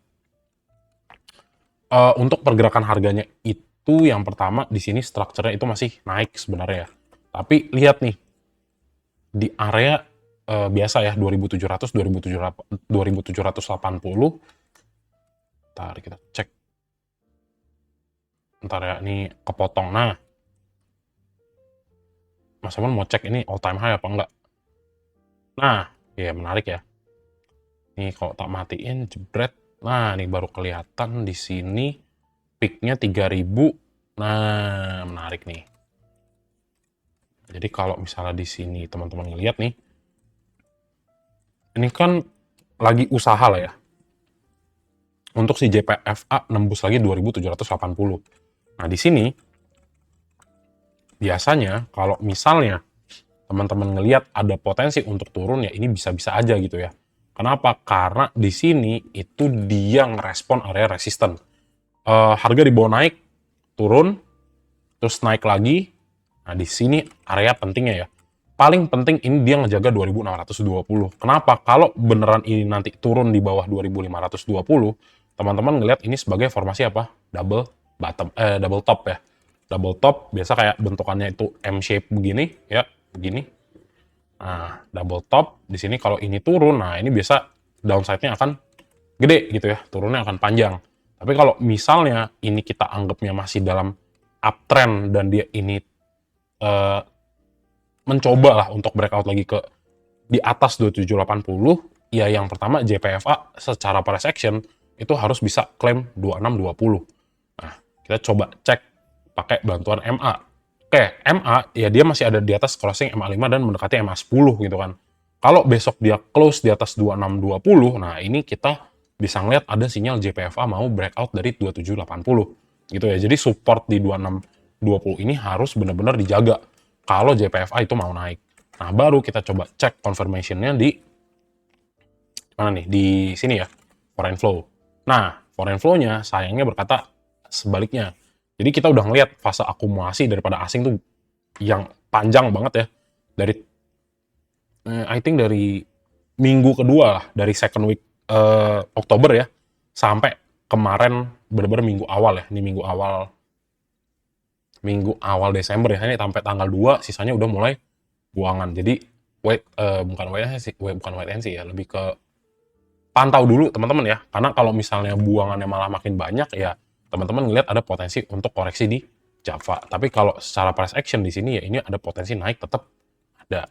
untuk pergerakan harganya itu yang pertama di sini strukturnya itu masih naik sebenarnya ya. Tapi lihat nih di area biasa ya 2700 2780. Ntar kita cek. Ntar ya ini kepotong. Nah, Mas Emon mau cek ini all time high apa enggak? Nah, ya menarik ya. Nih kalau tak matiin jebret. Nah, ini baru kelihatan di sini peak-nya 3000. Nah, menarik nih. Jadi kalau misalnya di sini teman-teman ngelihat nih, ini kan lagi usaha lah ya. Untuk si JPFA nembus lagi 2780. Nah, di sini biasanya kalau misalnya teman-teman ngelihat ada potensi untuk turun ya, ini bisa-bisa aja gitu ya. Kenapa? Karena di sini itu dia ngerespon area resisten. Harga dibawa naik, turun, terus naik lagi. Nah, di sini area pentingnya ya. Paling penting ini dia ngejaga 2620. Kenapa? Kalau beneran ini nanti turun di bawah 2520, teman-teman ngelihat ini sebagai formasi apa? Double bottom, double top ya. Double top biasa kayak bentukannya itu M shape begini ya, begini. Nah, double top di sini kalau ini turun, nah ini biasa downside-nya akan gede gitu ya, turunnya akan panjang. Tapi kalau misalnya ini kita anggapnya masih dalam uptrend dan dia ini uh, mencoba lah untuk breakout lagi ke di atas 2780, ya yang pertama JPFA secara price action itu harus bisa klaim 2620. Nah, kita coba cek pakai bantuan MA. Oke, MA ya dia masih ada di atas crossing MA5 dan mendekati MA10 gitu kan. Kalau besok dia close di atas 2620, nah ini kita bisa ngeliat ada sinyal JPFA mau breakout dari 2780 gitu ya. Jadi support di 2620 ini harus benar-benar dijaga kalau JPFA itu mau naik. Nah, baru kita coba cek confirmation-nya di mana nih? Di sini ya, foreign flow. Nah, foreign flow-nya sayangnya berkata sebaliknya. Jadi kita udah ngeliat fase akumulasi daripada asing tuh yang panjang banget ya. Dari I think dari minggu kedua lah, dari second week Oktober ya, sampai kemarin bener-bener minggu awal ya. Ini minggu awal Desember ya, ini sampai tanggal 2, sisanya udah mulai buangan. Jadi bukan wait and see ya, lebih ke pantau dulu teman-teman ya. Karena kalau misalnya buangannya malah makin banyak ya, teman-teman ngelihat ada potensi untuk koreksi di Java. Tapi kalau secara price action di sini ya ini ada potensi naik tetap ada.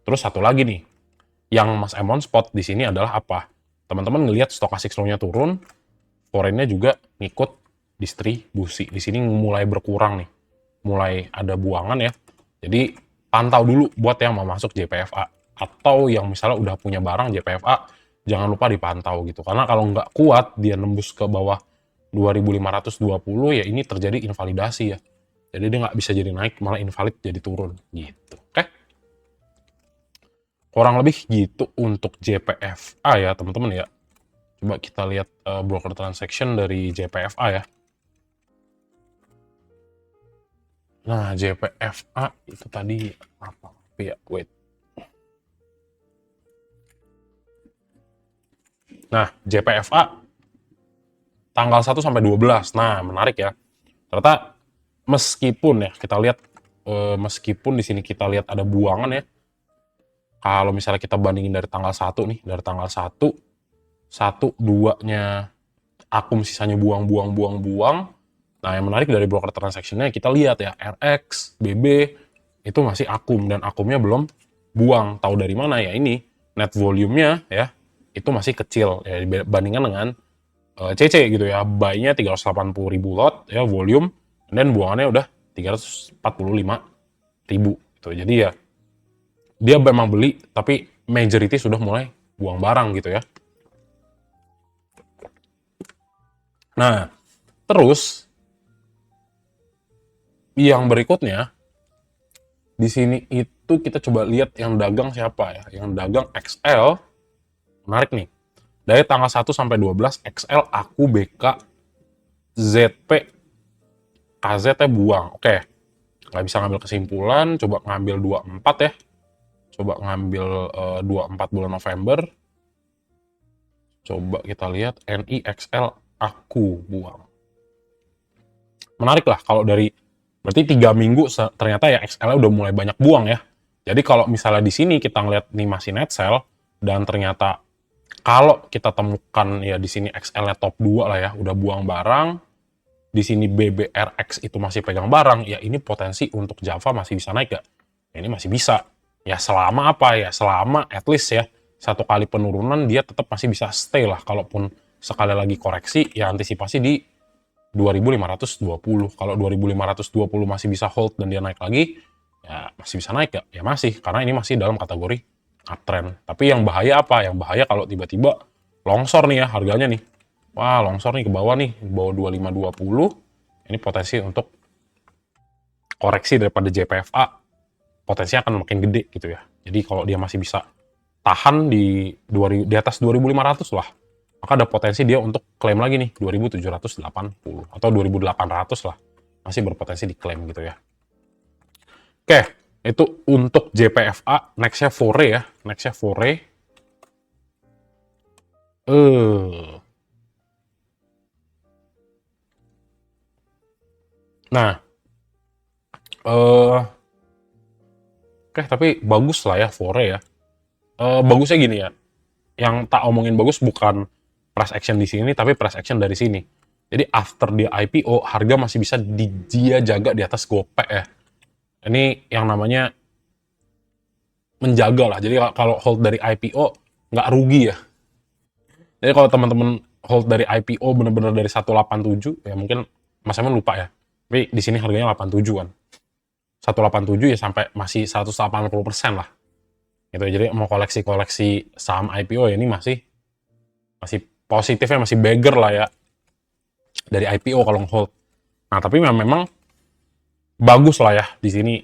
Terus satu lagi nih, yang Mas Emon spot di sini adalah apa? Teman-teman ngelihat stokastik slow-nya turun, foreign-nya juga ngikut distribusi. Di sini mulai berkurang nih. Mulai ada buangan ya. Jadi pantau dulu buat yang mau masuk JPFA. Atau yang misalnya udah punya barang JPFA, jangan lupa dipantau gitu. Karena kalau nggak kuat, dia nembus ke bawah 2520 ya ini terjadi invalidasi ya. Jadi dia nggak bisa jadi naik, malah invalid jadi turun gitu. Oke? Kurang lebih gitu untuk JPFA ya teman-teman ya. Coba kita lihat broker transaction dari JPFA ya. Nah, JPFA itu tadi apa? Ya, wait. Nah, JPFA tanggal 1 sampai 12. Nah, menarik ya. Ternyata meskipun ya kita lihat meskipun di sini kita lihat ada buangan ya. Kalau misalnya kita bandingin dari tanggal 1 nih, dari tanggal 1 2-nya akum sisanya buang. Nah, yang menarik dari broker transaction-nya kita lihat ya, RX, BB itu masih akum dan akumnya belum buang. Tahu dari mana ya ini? Net volume-nya ya itu masih kecil ya dibandingkan dengan CC gitu ya. Buy-nya 380.000 lot ya volume dan buangannya udah 345.000 gitu. Jadi ya dia memang beli tapi majority sudah mulai buang barang gitu ya. Nah, terus yang berikutnya di sini itu kita coba lihat yang dagang siapa ya. Yang dagang XL menarik nih. Dari tanggal 1 sampai 12 XL aku BK ZP KZ buang. Oke. Nggak bisa ngambil kesimpulan, coba ngambil 24 ya. Coba ngambil 24 bulan November. Coba kita lihat NIXL aku buang. Menarik lah kalau dari berarti 3 minggu ternyata ya XL udah mulai banyak buang ya. Jadi kalau misalnya di sini kita ngeliat nih masih net sell dan ternyata kalau kita temukan ya di sini XL-nya top 2 lah ya, udah buang barang. Di sini BBRX itu masih pegang barang, ya ini potensi untuk Java masih bisa naik gak? Ya, ini masih bisa. Ya selama apa ya? Selama at least ya satu kali penurunan dia tetap masih bisa stay lah. Kalaupun sekali lagi koreksi ya antisipasi di 2520. Kalau 2520 masih bisa hold dan dia naik lagi, ya masih bisa naik gak? Ya masih, karena ini masih dalam kategori uptrend. Tapi yang bahaya apa? Yang bahaya kalau tiba-tiba longsor nih ya harganya nih. Wah, longsor nih ke bawah nih, ke bawah 2520. Ini potensi untuk koreksi daripada JPFA, potensinya akan makin gede gitu ya. Jadi kalau dia masih bisa tahan di atas 2500 lah, maka ada potensi dia untuk klaim lagi nih 2780 atau 2800 lah. Masih berpotensi diklaim gitu ya. Oke, itu untuk JPFA. Nextnya Fore ya. Nextnya Fore. Nah, oke, tapi bagus lah ya Fore ya. Bagusnya gini ya. Yang tak omongin bagus bukan price action di sini, tapi price action dari sini. Jadi after dia IPO, harga masih bisa dia jaga di atas GoPay ya. Ini yang namanya menjaga lah. Jadi kalau hold dari IPO nggak rugi ya. Jadi kalau teman-teman hold dari IPO bener-bener dari 187 ya mungkin Mas Emon lupa ya. Tapi di sini harganya 87 kan. 187 ya sampai masih 180% lah. Gitu. Jadi mau koleksi-koleksi saham IPO ya ini masih positifnya masih beggar lah ya dari IPO kalau hold. Nah, tapi memang bagus lah ya di sini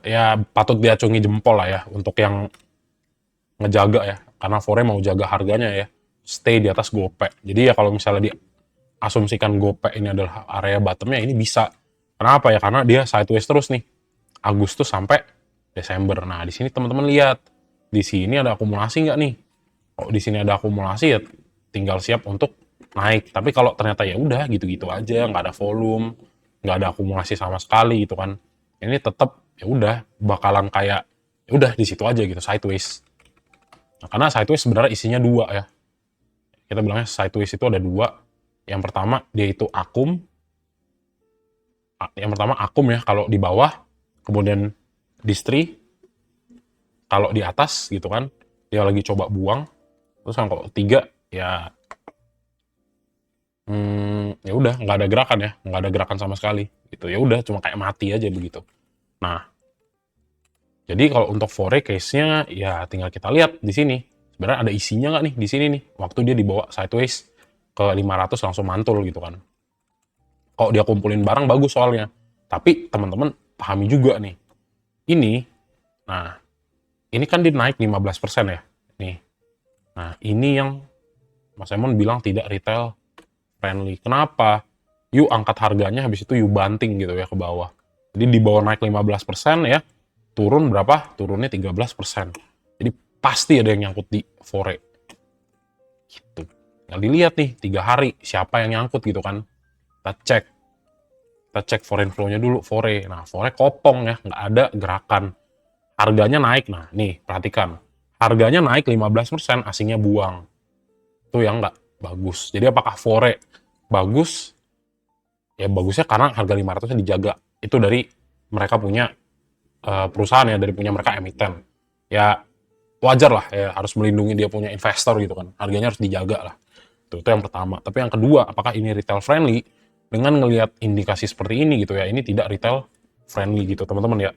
ya patut diacungi jempol lah ya untuk yang ngejaga ya, karena Fore mau jaga harganya ya, stay di atas GoPay. Jadi ya kalau misalnya diasumsikan GoPay ini adalah area bottomnya, ini bisa. Kenapa ya? Karena dia sideways terus nih, Agustus sampai Desember. Nah di sini teman-teman lihat, di sini ada akumulasi nggak nih? Kalau di sini ada akumulasi ya tinggal siap untuk naik. Tapi kalau ternyata ya udah gitu-gitu aja, nggak ada volume, nggak ada akumulasi sama sekali gitu kan, ini tetap ya udah bakalan kayak ya udah di situ aja gitu, sideways. Nah, karena sideways sebenarnya isinya dua ya. Kita bilangnya sideways itu ada dua. Yang pertama dia itu akum. Yang pertama akum ya kalau di bawah, kemudian distri kalau di atas gitu kan. Dia lagi coba buang. Terus yang ketiga ya ya udah nggak ada gerakan ya, nggak ada gerakan sama sekali gitu. Ya udah cuma kayak mati aja begitu. Nah, jadi kalau untuk fore case-nya ya tinggal kita lihat di sini. Sebenarnya ada isinya nggak nih di sini nih. Waktu dia dibawa sideways ke 500 langsung mantul gitu kan. Kalau dia kumpulin barang bagus soalnya. Tapi teman-teman pahami juga nih. Ini, nah ini kan dia naik 15% ya. Nih. Nah ini yang Mas Emon bilang tidak retail friendly. Kenapa? Yuk angkat harganya habis itu yuk banting gitu ya ke bawah. Jadi di bawah naik 15% ya, turun berapa? Turunnya 13%. Jadi pasti ada yang nyangkut di fore. Gitu. Nah dilihat nih 3 hari siapa yang nyangkut gitu kan. Kita cek foreign flow-nya dulu fore. Nah fore kopong ya, nggak ada gerakan. Harganya naik. Nah nih perhatikan. Harganya naik 15%, asingnya buang. Itu yang nggak bagus. Jadi apakah fore bagus? Ya bagusnya karena harga 500-nya dijaga. Itu dari mereka punya perusahaan ya, dari punya mereka emiten. Ya wajar lah ya, harus melindungi dia punya investor gitu kan. Harganya harus dijaga lah. Itu yang pertama. Tapi yang kedua, apakah ini retail friendly? Dengan ngelihat indikasi seperti ini gitu ya, ini tidak retail friendly gitu teman-teman ya.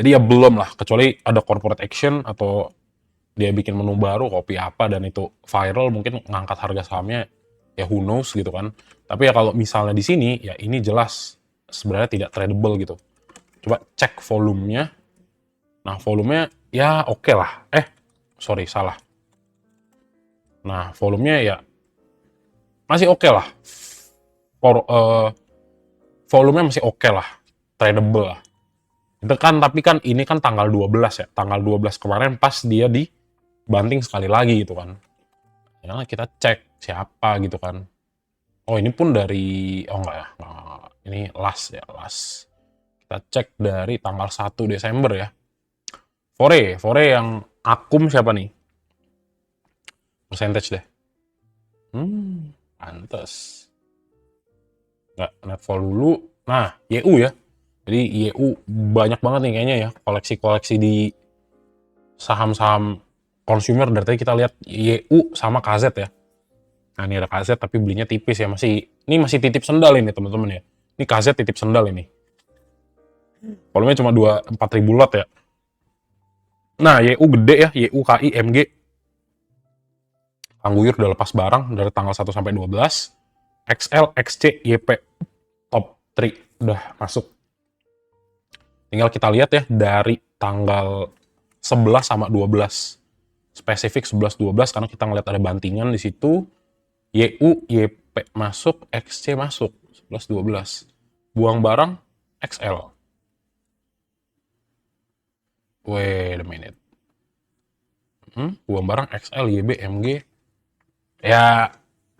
Jadi ya belum lah, kecuali ada corporate action atau dia bikin menu baru, kopi apa, dan itu viral, mungkin ngangkat harga sahamnya, ya who knows gitu kan. Tapi ya kalau misalnya di sini, ya ini jelas sebenarnya tidak tradable gitu. Coba cek volumenya. Nah, volumenya ya oke lah. Sorry, salah. Nah, volumenya ya masih oke lah. Volumenya masih oke lah. Tradable lah. Itu kan, tapi kan ini kan tanggal 12 ya. Tanggal 12 kemarin pas dia dibanting sekali lagi gitu kan. Ya kita cek siapa gitu kan. Oh ini pun dari, oh enggak ya. Ini last ya, last. Kita cek dari tanggal 1 Desember ya. Fore yang akum siapa nih? Percentage deh. Pantes. Nggak, netfall dulu. Nah, YU ya. Jadi YU banyak banget nih kayaknya ya. Koleksi-koleksi di saham-saham consumer. Dari tadi kita lihat YU sama KZ ya. Nah ini ada KZ tapi belinya tipis ya. Ini masih titip sendal ini teman-teman ya. Ini KZ titip sendal ini. Volumenya cuma 4.000 lot ya. Nah, YU gede ya, YU KI MG. Kangguyur udah lepas barang dari tanggal 1 sampai 12. XL, XC, YP top 3 udah masuk. Tinggal kita lihat ya dari tanggal 11 sama 12. Spesifik 11 12 karena kita ngeliat ada bantingan di situ. YU, YP masuk, XC masuk 11 12. Buang barang XL. Wait a minute. Buang barang XL, YB, MG. Ya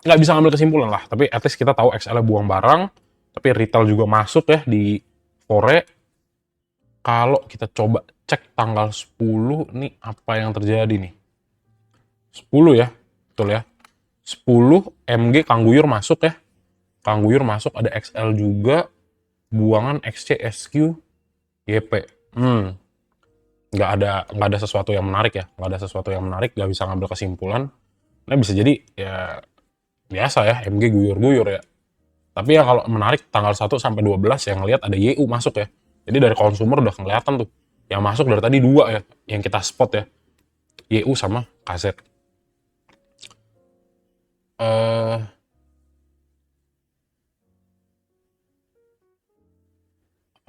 nggak bisa ngambil kesimpulan lah, tapi at least kita tahu XL buang barang, tapi retail juga masuk ya di fore. Kalau kita coba cek tanggal 10 nih apa yang terjadi nih. 10 ya, betul ya. 10 MG Kangguyur masuk ya. Kangguyur masuk, ada XL juga, buangan XC, SQ, YP. Nggak ada sesuatu yang menarik ya, nggak ada sesuatu yang menarik, nggak bisa ngambil kesimpulan. Nah bisa jadi ya biasa ya, MG guyur-guyur ya. Tapi ya kalau menarik tanggal 1 sampai 12 yang ngelihat ada YU masuk ya. Jadi dari konsumer udah kelihatan tuh. Yang masuk dari tadi 2 ya, yang kita spot ya. YU sama KZ.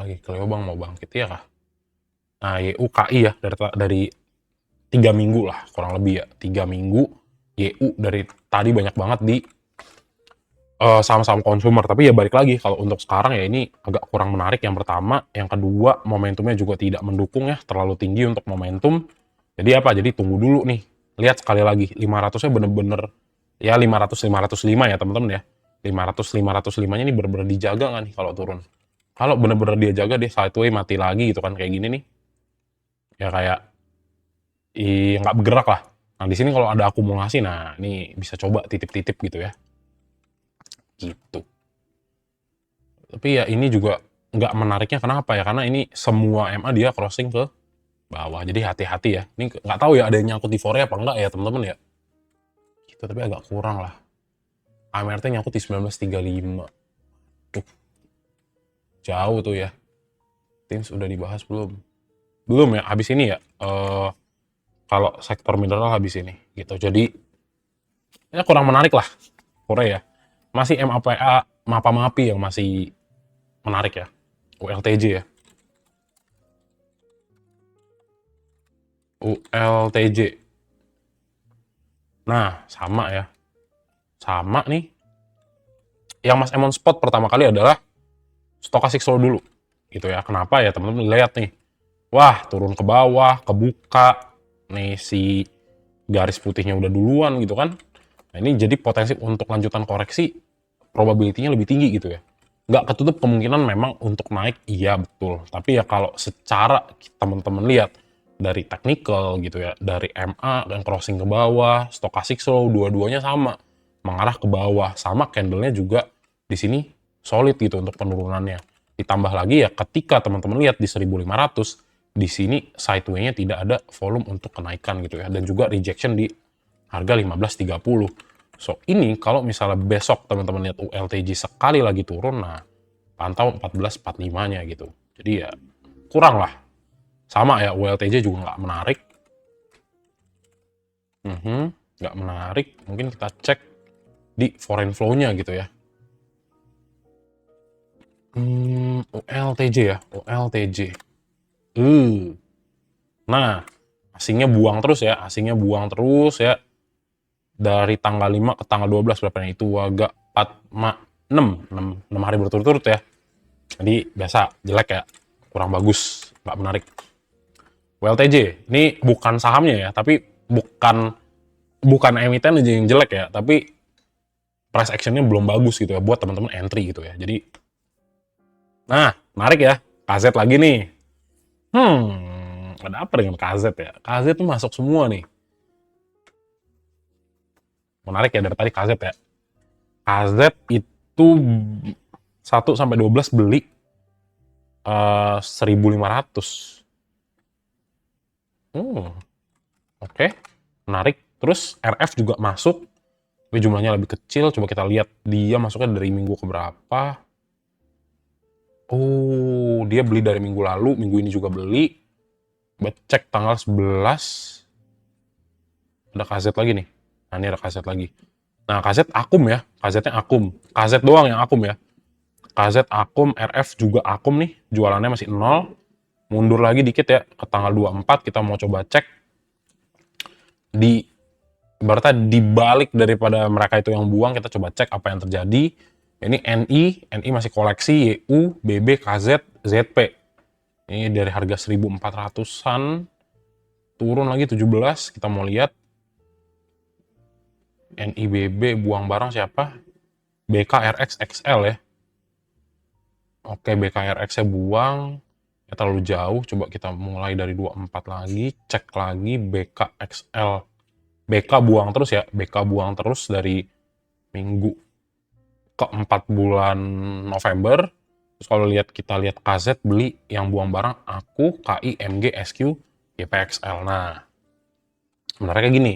Lagi Cleo Bang mau bangkit ya kah? Nah, YU KI ya dari 3 minggu lah kurang lebih ya. 3 minggu YU dari tadi banyak banget di saham-saham konsumer. Tapi ya balik lagi, kalau untuk sekarang ya ini agak kurang menarik yang pertama. Yang kedua, momentumnya juga tidak mendukung ya, terlalu tinggi untuk momentum. Jadi apa? Jadi tunggu dulu nih. Lihat sekali lagi, 500-nya bener-bener ya 500-505 ya teman-teman ya. 500-505-nya ini bener-bener dijaga nggak nih kalau turun? Kalau bener-bener dia jaga, dia sideway mati lagi gitu kan, kayak gini nih, ya kayak nggak bergerak lah. Nah di sini kalau ada akumulasi, nah ini bisa coba titip-titip gitu ya, gitu. Tapi ya ini juga nggak menariknya kenapa ya, karena ini semua MA dia crossing ke bawah, jadi hati-hati ya. Ini nggak tahu ya ada yang nyangkut di fore apa enggak ya teman-teman ya, gitu. Tapi agak kurang lah. AMRT nyangkut di 1935, tuh jauh tuh ya. Tins udah dibahas belum? Belum ya, habis ini ya. Kalau sektor mineral habis ini gitu. Jadi ya kurang menarik lah Korea ya. Masih MAPA, MAPA-MAPI yang masih menarik ya. ULTJ ya. ULTJ. Nah, sama ya. Sama nih. Yang Mas Emon spot pertama kali adalah stochastic slow dulu. Gitu ya. Kenapa ya teman-teman lihat nih. Wah, turun ke bawah, kebuka. Nih si garis putihnya udah duluan gitu kan. Nah, ini jadi potensi untuk lanjutan koreksi probability-nya lebih tinggi gitu ya. Nggak ketutup kemungkinan memang untuk naik, iya betul. Tapi ya kalau secara teman-teman lihat dari technical gitu ya, dari MA dan crossing ke bawah, stochastic slow, dua-duanya sama. Mengarah ke bawah. Sama candle-nya juga di sini solid gitu untuk penurunannya. Ditambah lagi ya ketika teman-teman lihat di 1500, di sini sideway-nya tidak ada volume untuk kenaikan gitu ya. Dan juga rejection di harga 15.30. So, ini kalau misalnya besok teman-teman lihat ULTJ sekali lagi turun, nah pantau 14.45-nya gitu. Jadi ya kurang lah. Sama ya, ULTJ juga nggak menarik. Nggak menarik. Mungkin kita cek di foreign flow-nya gitu ya. ULTJ ya, ULTJ. Nah, asingnya buang terus ya, asingnya buang terus ya. Dari tanggal 5 ke tanggal 12 berapa nih? Itu agak 4, 6 hari berturut-turut ya. Jadi biasa, jelek ya, kurang bagus, nggak menarik. WLTJ, ini bukan sahamnya ya, tapi bukan emiten aja yang jelek ya, tapi price actionnya belum bagus gitu ya, buat teman-teman entry gitu ya. Jadi, nah, menarik ya, KZ lagi nih. Ada apa dengan KZ ya? KZ tuh masuk semua nih. Menarik ya dari tadi KZ ya. KZ itu 1 sampai 12 beli 1.500. Oke, menarik. Terus RF juga masuk, tapi jumlahnya lebih kecil. Coba kita lihat dia masuknya dari minggu keberapa. Oh, dia beli dari minggu lalu, minggu ini juga beli. Coba cek tanggal 11. Ada KZ lagi nih. Nah, ini ada KZ lagi. Nah, KZ akum ya. KZ-nya akum. KZ doang yang akum ya. KZ akum, RF juga akum nih. Jualannya masih 0. Mundur lagi dikit ya, ke tanggal 24 kita mau coba cek. Berarti di balik daripada mereka itu yang buang, kita coba cek apa yang terjadi. Ini NI masih koleksi, YU, BB, KZ, ZP. Ini dari harga 1.400-an turun lagi 17, kita mau lihat. NI, BB buang barang siapa? BKRX XL ya. Oke, BKRX-nya buang. Ya, terlalu jauh, coba kita mulai dari 24 lagi, cek lagi BKXL. BK buang terus ya, BK buang terus dari minggu keempat bulan November. Terus kalau kita lihat KZ beli yang buang barang, aku, KI, MG, SQ, YPXL. Nah, sebenarnya kayak gini.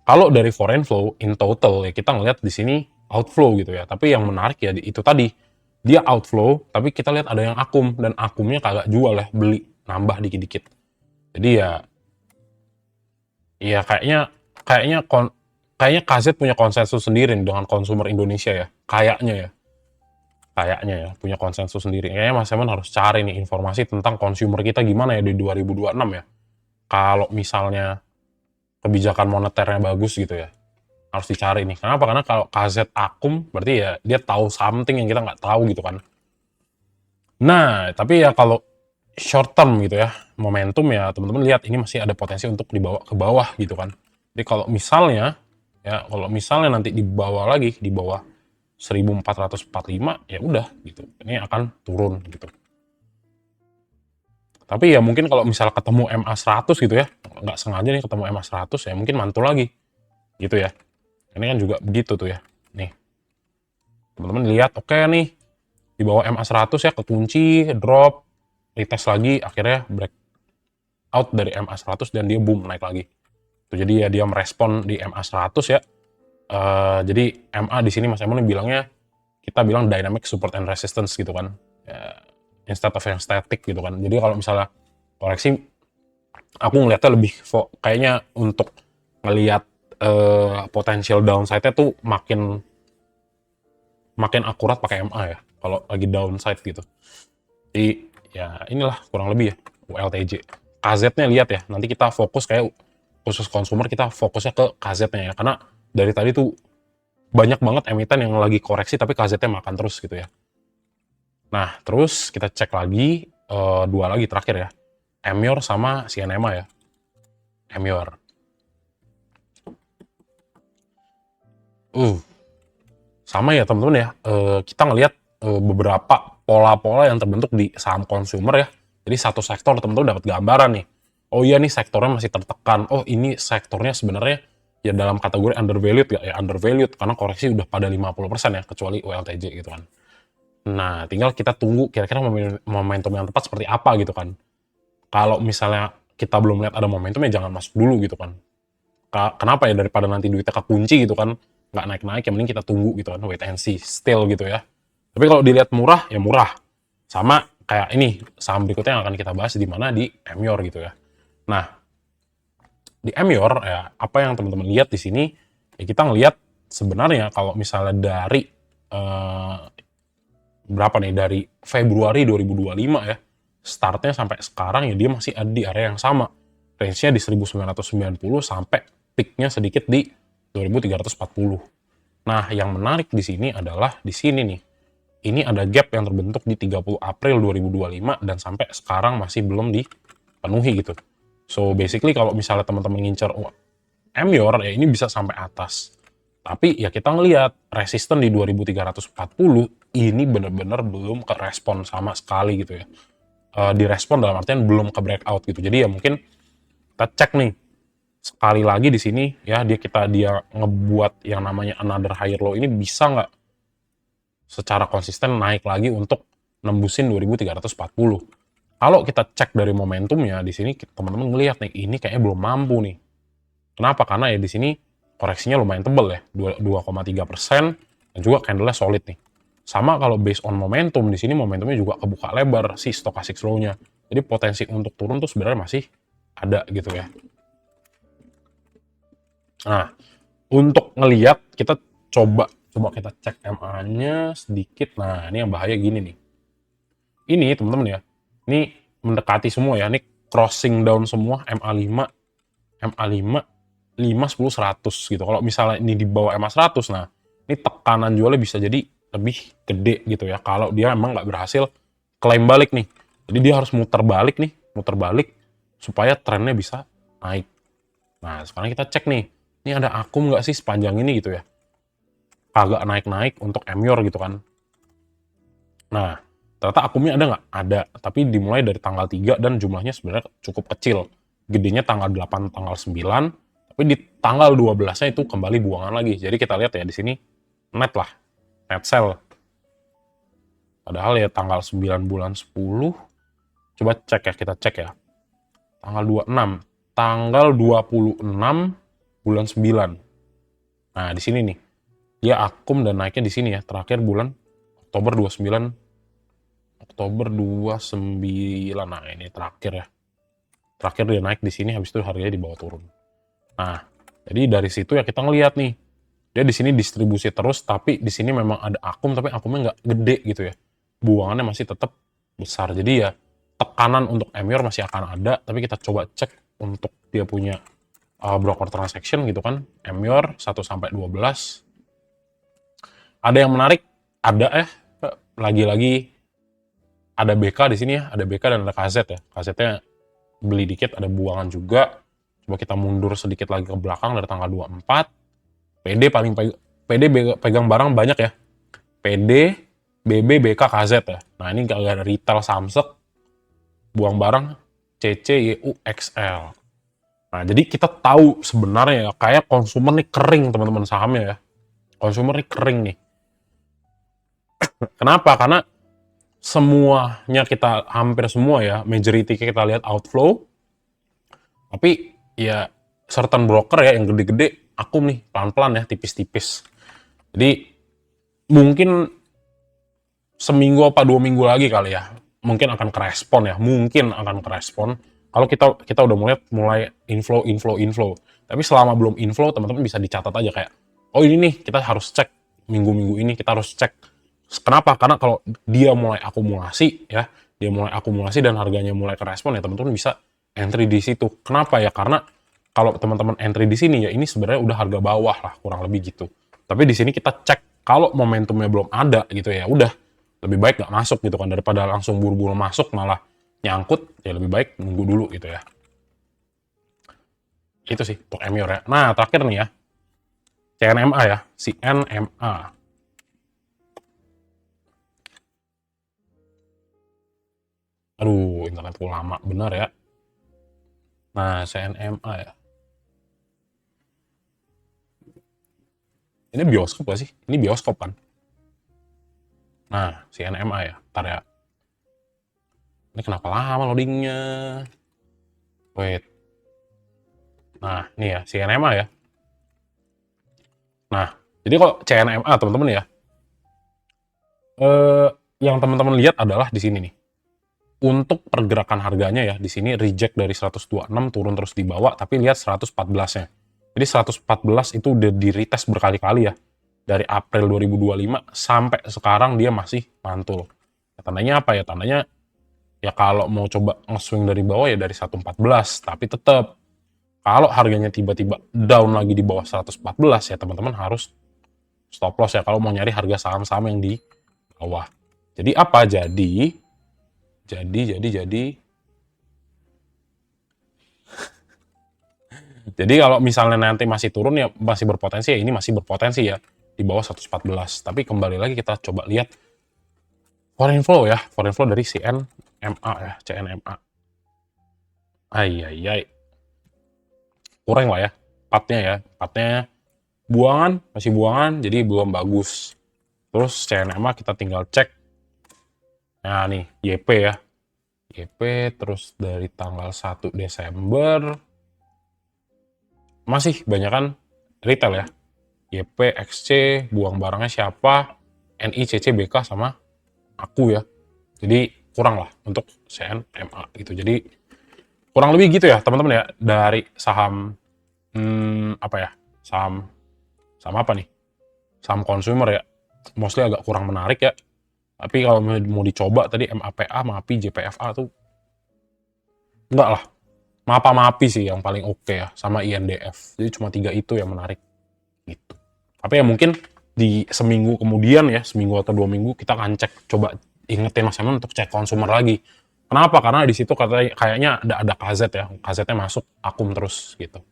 Kalau dari foreign flow in total ya kita ngelihat di sini outflow gitu ya. Tapi yang menarik ya itu tadi, dia outflow, tapi kita lihat ada yang akum dan akumnya kagak jual ya, beli nambah dikit-dikit. Jadi ya kayaknya KZ punya konsensus sendiri dengan konsumer Indonesia ya. Kayaknya ya punya konsensus sendiri. Kayaknya Mas Eman harus cari nih informasi tentang konsumer kita gimana ya di 2026 ya. Kalau misalnya kebijakan moneternya bagus gitu ya, harus dicari nih. Kenapa? Karena kalau KZ akum berarti ya dia tahu something yang kita nggak tahu gitu kan. Nah, tapi ya kalau short term gitu ya, momentum ya teman-teman lihat ini masih ada potensi untuk dibawa ke bawah gitu kan. Jadi kalau misalnya nanti dibawa lagi di bawah 1445, ya udah gitu. Ini akan turun gitu. Tapi ya mungkin kalau misalnya ketemu MA100 gitu ya, nggak sengaja nih ketemu MA100 ya mungkin mantul lagi gitu ya. Ini kan juga begitu tuh ya. Nih, teman-teman lihat, oke nih, di bawah MA100 ya, kekunci, drop, retest lagi, akhirnya break out dari MA100 dan dia boom naik lagi. Tuh, jadi ya dia merespon di MA100 ya. Jadi MA di sini Mas Emon bilangnya, kita bilang dynamic support and resistance gitu kan. Ya, instead of yang static gitu kan. Jadi kalau misalnya koreksi, aku ngeliatnya lebih kayaknya untuk ngelihat potential downside-nya tuh makin akurat pakai MA ya, kalau lagi downside gitu. Jadi ya inilah kurang lebih ya ULTJ. KZ-nya lihat ya, nanti kita fokus kayak khusus consumer, kita fokusnya ke KZ-nya ya, karena dari tadi tuh banyak banget emiten yang lagi koreksi tapi KZ-nya makan terus gitu ya. Nah, terus kita cek lagi dua lagi terakhir ya, Emior sama Sienema ya. Emior. Sama ya teman-teman ya, kita ngelihat beberapa pola-pola yang terbentuk di saham consumer ya. Jadi satu sektor teman-teman dapat gambaran nih. Oh iya nih sektornya masih tertekan. Oh ini sektornya sebenarnya ya dalam kategori undervalued ya, undervalued karena koreksi udah pada 50% ya, kecuali ULTJ gitu kan. Nah, tinggal kita tunggu kira-kira momentum yang tepat seperti apa gitu kan. Kalau misalnya kita belum lihat ada momentum ya jangan masuk dulu gitu kan. Kenapa ya, daripada nanti duitnya kekunci gitu kan, nggak naik-naik, yang mending kita tunggu gitu kan, wait and see, still gitu ya. Tapi kalau dilihat murah, ya murah. Sama kayak ini, saham berikutnya yang akan kita bahas di mana, di Emior gitu ya. Nah, di Emior, ya, apa yang teman-teman lihat di sini, ya kita ngelihat sebenarnya kalau misalnya dari, berapa nih, dari Februari 2025 ya, startnya sampai sekarang ya dia masih ada di area yang sama. Range-nya di 1990 sampai peak-nya sedikit di 2340. Nah, yang menarik di sini adalah di sini nih. Ini ada gap yang terbentuk di 30 April 2025 dan sampai sekarang masih belum dipenuhi gitu. So, basically kalau misalnya teman-teman ngincer Emior, ya ini bisa sampai atas. Tapi ya kita ngelihat resisten di 2340 ini benar-benar belum ke respon sama sekali gitu ya. Direspon dalam artian belum ke breakout gitu. Jadi ya mungkin kita cek nih sekali lagi di sini ya, dia ngebuat yang namanya another higher low ini bisa nggak secara konsisten naik lagi untuk nembusin 2340. Kalau kita cek dari momentumnya di sini teman-teman ngelihat nih ini kayaknya belum mampu nih. Kenapa? Karena ya di sini koreksinya lumayan tebel ya, 2,3% dan juga candle-nya solid nih. Sama kalau based on momentum, di sini momentumnya juga kebuka lebar si stochastic slow-nya. Jadi potensi untuk turun tuh sebenarnya masih ada gitu ya. Nah, untuk ngelihat kita coba kita cek MA-nya sedikit. Nah, ini yang bahaya gini nih. Ini teman-teman ya, ini mendekati semua ya, ini crossing down semua MA5, MA5, 5, 10, 100 gitu. Kalau misalnya ini di bawah MA100, nah ini tekanan jualnya bisa jadi lebih gede gitu ya, kalau dia emang nggak berhasil klaim balik nih. Jadi dia harus muter balik supaya trennya bisa naik. Nah, sekarang kita cek nih, ini ada akum nggak sih sepanjang ini gitu ya. Kagak naik-naik untuk Emior gitu kan. Nah, ternyata akumnya ada nggak? Ada, tapi dimulai dari tanggal 3 dan jumlahnya sebenarnya cukup kecil. Gedenya tanggal 8, tanggal 9, tapi di tanggal 12-nya itu kembali buangan lagi. Jadi kita lihat ya di sini net lah, net sell. Padahal ya tanggal 9 bulan 10, coba cek ya, kita cek ya. Tanggal 26, tanggal 26 bulan 9. Nah, di sini nih. Dia akum dan naiknya di sini ya, terakhir bulan Oktober 29. Nah, ini terakhir ya. Terakhir dia naik di sini, habis itu harganya dibawa turun. Nah, jadi dari situ ya kita ngelihat nih. Dia di sini distribusi terus, tapi di sini memang ada akum, tapi akumnya nggak gede gitu ya. Buangannya masih tetap besar. Jadi ya tekanan untuk Emior masih akan ada, tapi kita coba cek untuk dia punya broker transaction gitu kan. Emior 1 sampai 12. Ada yang menarik, ada lagi-lagi ada BK di sini ya, ada BK dan ada KZ ya. KZ-nya beli dikit, ada buangan juga. Coba kita mundur sedikit lagi ke belakang dari tanggal 24. PD pegang barang banyak ya. PD, BB, BK, KZ ya. Nah ini nggak ada retail Samsek, buang barang CC, YU, XL. Nah jadi kita tahu sebenarnya ya, kayak konsumer nih kering teman-teman sahamnya ya. Konsumer nih kering nih. Kenapa? Karena semuanya kita, hampir semua ya, majority kita lihat outflow, tapi ya certain broker ya yang gede-gede, akum nih pelan-pelan ya, tipis-tipis. Jadi mungkin seminggu apa 2 minggu lagi kali ya, mungkin akan kerespon ya, mungkin akan kerespon. Kalau kita udah mulai inflow. Tapi selama belum inflow, teman-teman bisa dicatat aja kayak, oh ini nih kita harus cek minggu-minggu ini, kita harus cek. Kenapa? Karena kalau dia mulai akumulasi ya, dan harganya mulai kerespon ya, teman-teman bisa entry di situ. Kenapa ya? Karena kalau teman-teman entry di sini ya, ini sebenarnya udah harga bawah lah, kurang lebih gitu. Tapi di sini kita cek kalau momentumnya belum ada gitu ya, udah lebih baik nggak masuk gitu kan, daripada langsung buru-buru masuk malah nyangkut, ya lebih baik nunggu dulu gitu ya. Itu sih untuk Emior ya. Nah terakhir nih ya, CNMA ya, CNMA. Aduh, internetku lama bener ya. Nah, CNMA ya. Ini bioskop gak sih? Ini bioskop kan? Nah, CNMA ya. Ntar ya. Ini kenapa lama loadingnya? Wait. Nah, ini ya, CNMA ya. Nah, jadi kalau CNMA teman-teman ya, yang teman-teman lihat adalah di sini nih. Untuk pergerakan harganya ya, di sini reject dari 126 turun terus di bawah, tapi lihat 114-nya. Jadi 114 itu udah di retest berkali-kali ya. Dari April 2025 sampai sekarang dia masih mantul. Ya, tandanya apa ya? Tandanya ya kalau mau coba nge-swing dari bawah ya dari 114, tapi tetap kalau harganya tiba-tiba down lagi di bawah 114 ya teman-teman harus stop loss ya kalau mau nyari harga saham-saham yang di bawah. Jadi apa? Jadi kalau misalnya nanti masih turun ya masih berpotensi ya, ini masih berpotensi ya di bawah 114. Tapi kembali lagi kita coba lihat foreign flow ya, foreign flow dari CNMA ya, CNMA. Ai. Kurang lah ya, patnya buangan, masih buangan, jadi belum bagus. Terus CNMA kita tinggal cek. Nah nih, YP ya. YP terus dari tanggal 1 Desember masih banyak kan retail ya. YP, XC, buang barangnya siapa, NI, CC, BK sama aku ya. Jadi kurang lah untuk CNMA gitu. Jadi kurang lebih gitu ya teman-teman ya, dari saham apa ya, saham apa nih, saham consumer ya, mostly agak kurang menarik ya. Tapi kalau mau dicoba tadi MAPA, MAPI, JPFA tuh enggak lah. MAPA-MAPI sih yang paling oke ya, sama INDF. Jadi cuma 3 itu yang menarik gitu. Tapi ya mungkin di seminggu kemudian ya, seminggu atau 2 minggu kita akan cek, coba ingetin Mas Eman untuk cek consumer lagi. Kenapa? Karena di situ kayaknya ada KZ ya, KZ-nya masuk akum terus gitu.